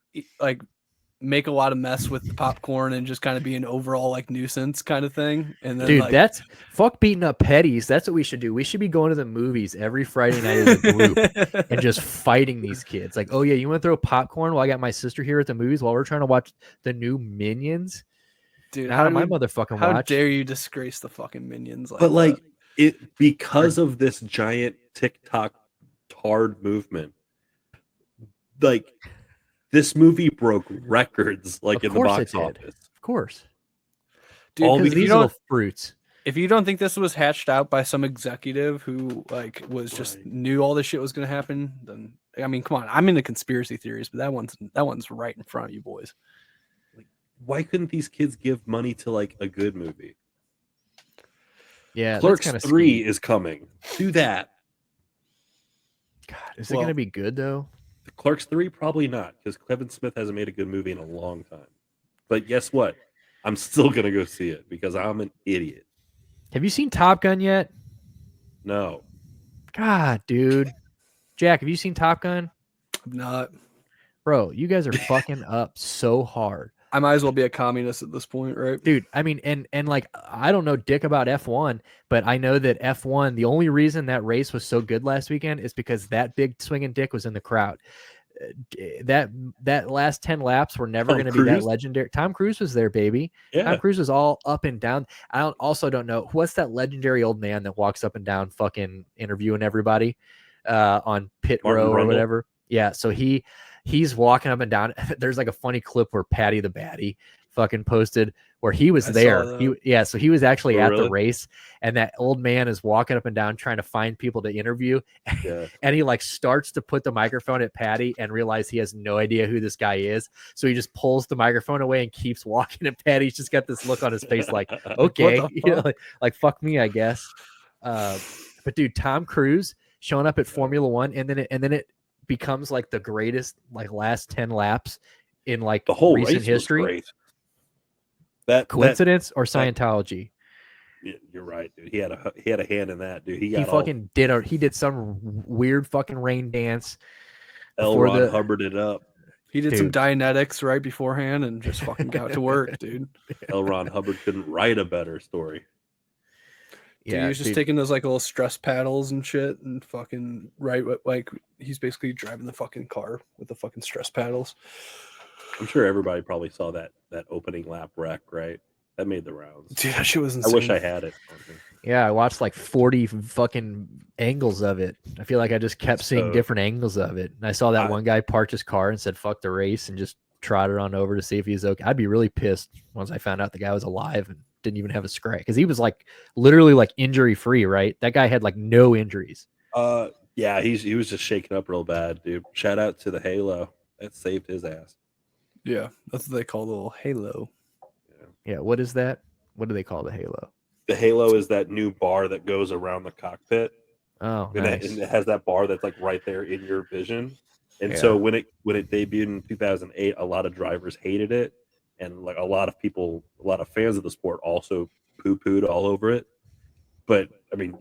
make a lot of mess with the popcorn and just kind of be an overall like nuisance kind of thing. And then, dude, that's fuck beating up petties. That's what we should do. We should be going to the movies every Friday night as a group and just fighting these kids. Like, oh yeah, you want to throw popcorn while I got my sister here at the movies while we're trying to watch the new Minions? Dude, how did my motherfucking watch? How dare you disgrace the fucking Minions? But like it because of this giant TikTok tard movement, like. This movie broke records, like in the box office. Of course, dude. All these little fruits. If you don't think this was hatched out by some executive who like was just knew all this shit was going to happen, then I mean, come on. I'm into conspiracy theories, but that one's right in front of you boys. Like, why couldn't these kids give money to like a good movie? Yeah, Clerks 3 is coming. Do that. God, is it going to be good though? Clerks 3 probably not, because Kevin Smith hasn't made a good movie in a long time. But guess what? I'm still gonna go see it because I'm an idiot. Have you seen Top Gun yet? No. God, dude. Jack, have you seen Top Gun? I'm not. Bro, you guys are fucking up so hard. I might as well be a communist at this point, right? Dude, I mean, and like, I don't know dick about F1, but I know that F1, the only reason that race was so good last weekend is because that big swinging dick was in the crowd. That last 10 laps were never going to be that legendary. Tom Cruise was there, baby. Yeah. Tom Cruise was all up and down. I also don't know what's that legendary old man that walks up and down fucking interviewing everybody on pit row or whatever. Yeah, so he's walking up and down. There's like a funny clip where Patty the Batty fucking posted where he was there. So he was actually at the race, and that old man is walking up and down trying to find people to interview. Yeah. And he like starts to put the microphone at Patty and realize he has no idea who this guy is. So he just pulls the microphone away and keeps walking. And Patty's just got this look on his face like, okay, you know, like fuck me, I guess. But dude, Tom Cruise showing up at Formula One, and then it becomes like the greatest like last 10 laps in like the whole recent race history. Was great. That coincidence or Scientology? You're right, dude. He had a hand in that, dude. He did some weird fucking rain dance. L. Ron Hubbard it up. He did some Dianetics right beforehand and just fucking got to work, dude. L. Ron Hubbard couldn't write a better story. Dude, he was just taking those like little stress paddles and shit and fucking like he's basically driving the fucking car with the fucking stress paddles. I'm sure everybody probably saw that opening lap wreck, right? That made the rounds. Dude, that shit was insane. I wish I had it. Yeah, I watched like 40 fucking angles of it. I feel like I just kept seeing different angles of it. And I saw that one guy park his car and said, fuck the race, and just trotted on over to see if he's okay. I'd be really pissed once I found out the guy was alive and didn't even have a scratch. Because he was like literally like injury free, right? That guy had like no injuries. Yeah, he was just shaking up real bad, dude. Shout out to the Halo. That saved his ass. Yeah, that's what they call the little Halo. Yeah, what is that? What do they call the Halo? The Halo is that new bar that goes around the cockpit. Oh, and nice. It has that bar that's like right there in your vision. And so when it debuted in 2008, a lot of drivers hated it, and like a lot of fans of the sport also poo-pooed all over it. But I mean,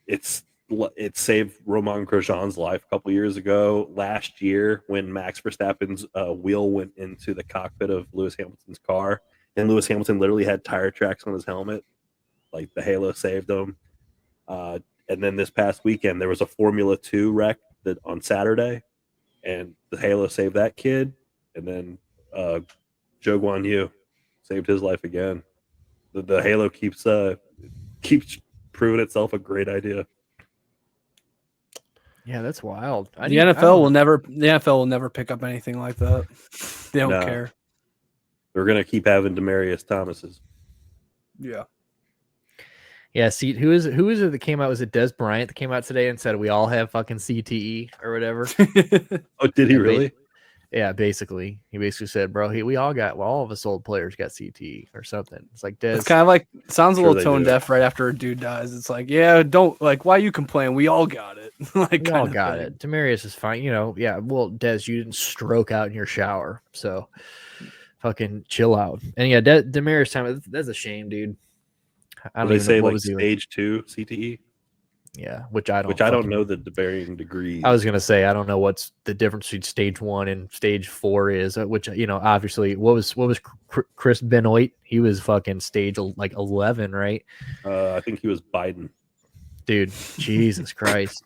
it saved Romain Grosjean's life a couple years ago. Last year, when Max Verstappen's wheel went into the cockpit of Lewis Hamilton's car, and Lewis Hamilton literally had tire tracks on his helmet, like the Halo saved him. And then this past weekend, there was a Formula 2 wreck on Saturday, and the Halo saved that kid. And then Zhou Guanyu saved his life again. The Halo keeps proving itself a great idea. Yeah, that's wild. The NFL will never pick up anything like that. They don't care. They're gonna keep having Demaryius Thomases. Yeah. Yeah, see, who is it that came out? Was it Des Bryant that came out today and said we all have fucking CTE or whatever? Oh, did he really? Yeah, basically. He basically said, bro, all of us old players got CTE or something. It's like Des. It's kind of like, sounds a little tone deaf right after a dude dies. It's like, yeah, don't, like, why you complain? We all got it. Like, we all got it. Demaryius is fine. You know, yeah, well, Des, you didn't stroke out in your shower. So fucking chill out. And yeah, Demaryius time, that's a shame, dude. I don't say like stage 2 CTE. Yeah, which I don't know the varying degrees. I was gonna say I don't know what's the difference between stage 1 and stage 4 is. Which, you know, obviously, what was Chris Benoit? He was fucking stage like 11, right? I think he was Biden. Dude, Jesus Christ,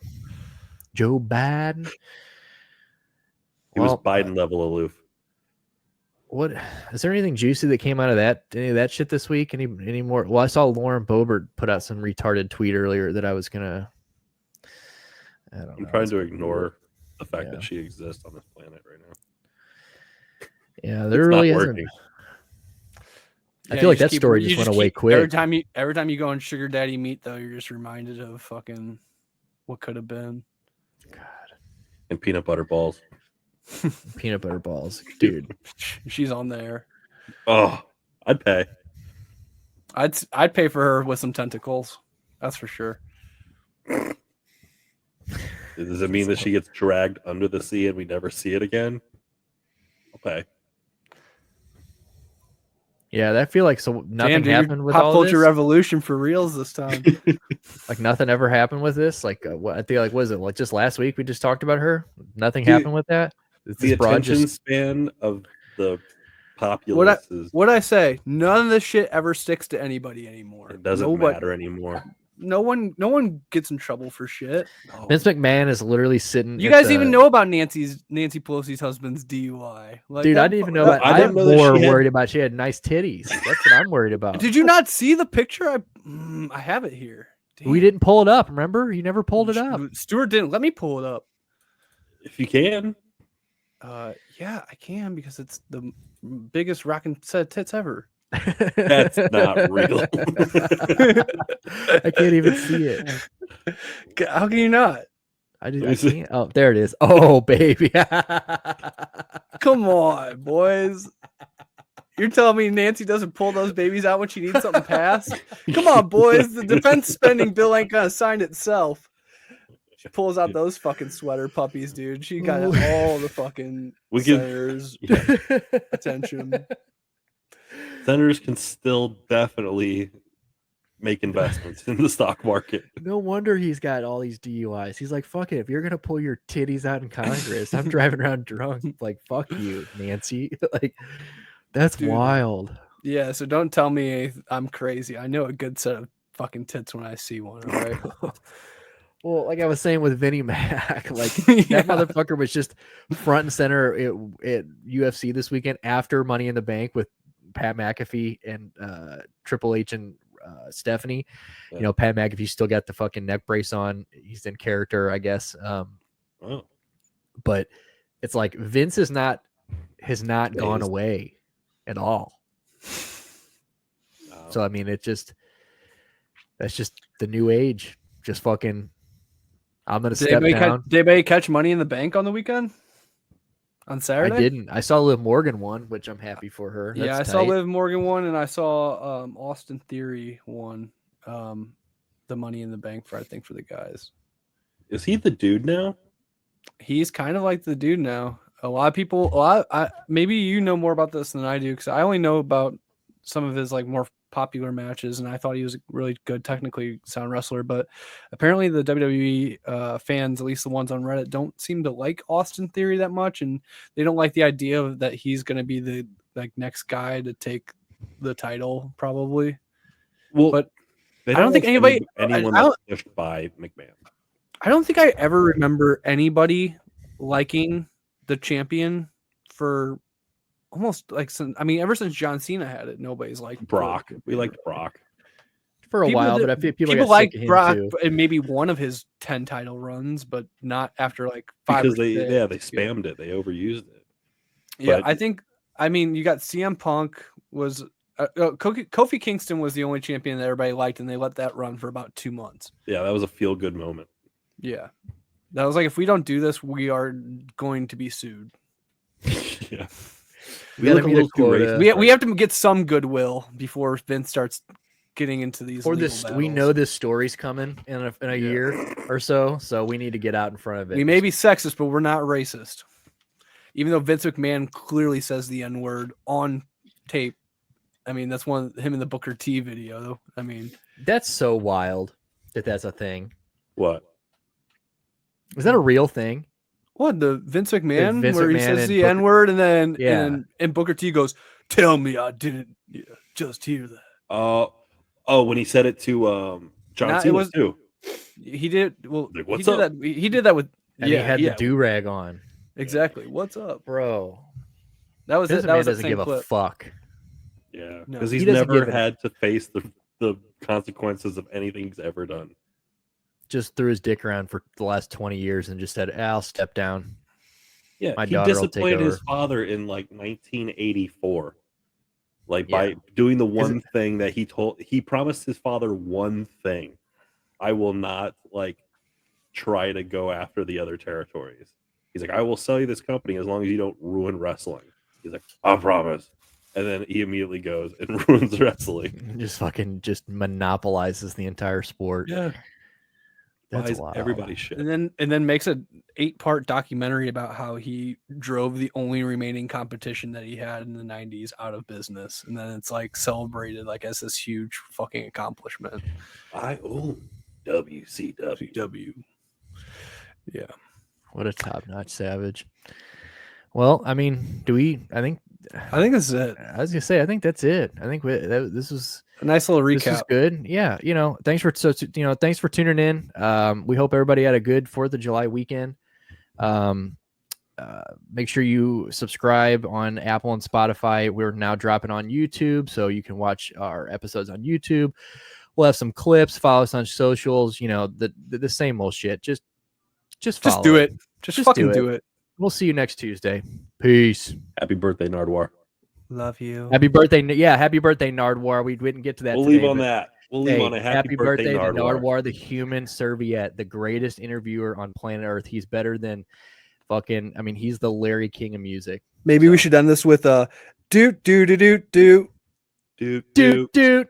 Joe Biden. He was Biden level aloof. What is there anything juicy that came out of any of that shit this week? Any more? Well, I saw Lauren Boebert put out some retarded tweet earlier that I was gonna. I'm trying to ignore the fact that she exists on this planet right now. Yeah, there really isn't. I feel like that story just went away quick. Every time you go on sugar daddy meat, though, you're just reminded of fucking what could have been. God. And peanut butter balls. Peanut butter balls, dude. She's on there. Oh, I'd pay. I'd pay for her with some tentacles. That's for sure. Does it mean that she gets dragged under the sea and we never see it again? I'll pay. Yeah, I feel like nothing happened with pop all culture this. revolution for reals this time. Like nothing ever happened with this. Like what I think, like, was it like just last week we just talked about her? Nothing happened with that. The attention span of the populace what I say, none of this shit ever sticks to anybody anymore. It doesn't matter anymore. No one gets in trouble for shit. No. Vince McMahon is literally sitting. You guys even know about Nancy Pelosi's husband's DUI? Like, dude, I didn't even know about. I'm more worried about she had nice titties. That's what I'm worried about. Did you not see the picture? I have it here. Damn. We didn't pull it up. Remember, you never pulled it up. Stuart didn't let me pull it up. If you can. Yeah, I can because it's the biggest rockin' set of tits ever. That's not real. I can't even see it. How can you not? I can't. Oh, there it is. Oh, baby. Come on, boys. You're telling me Nancy doesn't pull those babies out when she needs something passed? Come on, boys. The defense spending bill ain't gonna sign itself. She pulls out those fucking sweater puppies, dude. She got all the fucking senators' attention. Senators can still definitely make investments in the stock market. No wonder he's got all these DUIs. He's like, fuck it. If you're going to pull your titties out in Congress, I'm driving around drunk. Like, fuck you, Nancy. Like, that's wild. Yeah, so don't tell me I'm crazy. I know a good set of fucking tits when I see one, all right? Well, like I was saying with Vinnie Mac, like that motherfucker was just front and center at UFC this weekend after Money in the Bank with Pat McAfee and Triple H and Stephanie. You know, Pat McAfee still got the fucking neck brace on. He's in character, I guess. But it's like Vince has not gone away at all. So I mean, that's just the new age. Just fucking. I'm gonna step down. Did anybody catch Money in the Bank on the weekend? On Saturday? I didn't. I saw Liv Morgan won, which I'm happy for her. That's tight. Saw Liv Morgan won, and I saw Austin Theory won the Money in the Bank for, I think, for the guys. Is he the dude now? He's kind of like the dude now. A lot of people, maybe you know more about this than I do, because I only know about some of his like more popular matches, and I thought he was a really good, technically sound wrestler. But apparently, the WWE fans, at least the ones on Reddit, don't seem to like Austin Theory that much, and they don't like the idea of that he's going to be the next guy to take the title, probably. Well, but I don't think anyone that's pushed by McMahon. I don't think I ever remember anybody liking the champion for almost like ever since John Cena had it, nobody's liked Brock. We liked Brock for a while, but I feel people liked Brock and maybe one of his 10 title runs, but not after like 5 because they spammed it, they overused it. Yeah, but I mean, you got CM Punk was Kofi Kingston was the only champion that everybody liked, and they let that run for about 2 months. Yeah, that was a feel good moment. Yeah, that was like, if we don't do this, we are going to be sued. Yeah. We have to get some goodwill before Vince starts getting into these. For this, we know this story's coming in a year or so we need to get out in front of it. We may be sexist, but we're not racist. Even though Vince McMahon clearly says the N-word on tape. I mean, that's him in the Booker T video, though. I mean, that's so wild that's a thing. What? Is that a real thing? What, the Vince McMahon where he says the N-word and then and Booker T goes, "Tell me I didn't just hear that." When he said it to John Cena too. He did. Well, like, what's up? He did that with. And he had the do-rag on. Exactly. What's up, bro? That was Vince it. That was doesn't give a fuck. Yeah, because he's never had to face the consequences of anything he's ever done. Just threw his dick around for the last 20 years and just said, "I'll step down." Yeah, he disappointed his father in like 1984, by doing the one thing that he promised his father one thing: I will not try to go after the other territories. He's like, I will sell you this company as long as you don't ruin wrestling. He's like, I promise. And then he immediately goes and ruins wrestling. Just monopolizes the entire sport. Yeah. That's wild. Everybody's shit. And then makes a 8-part documentary about how he drove the only remaining competition that he had in the 90s out of business. And then it's celebrated as this huge fucking accomplishment. I own WCW. Yeah. What a top-notch savage. Well, I mean, I think this is it. I was gonna say, I think that's it. I think this was a nice little recap. This is good. Yeah, thanks for tuning in. We hope everybody had a good 4th of July weekend. Make sure you subscribe on Apple and Spotify. We're now dropping on YouTube, so you can watch our episodes on YouTube. We'll have some clips. Follow us on socials. The same old shit. Just do it. Just fucking do it. We'll see you next Tuesday. Peace. Happy birthday, Nardwar. Love you. Happy birthday. Yeah, happy birthday, Nardwar. We didn't get to that We'll today, leave on that. We'll leave on a happy birthday, to Nardwar. Nardwar, the human serviette, the greatest interviewer on planet Earth. He's better than fucking, I mean, he's the Larry King of music. Maybe we should end this with a doot doot doot doot doot doot doot. Doot.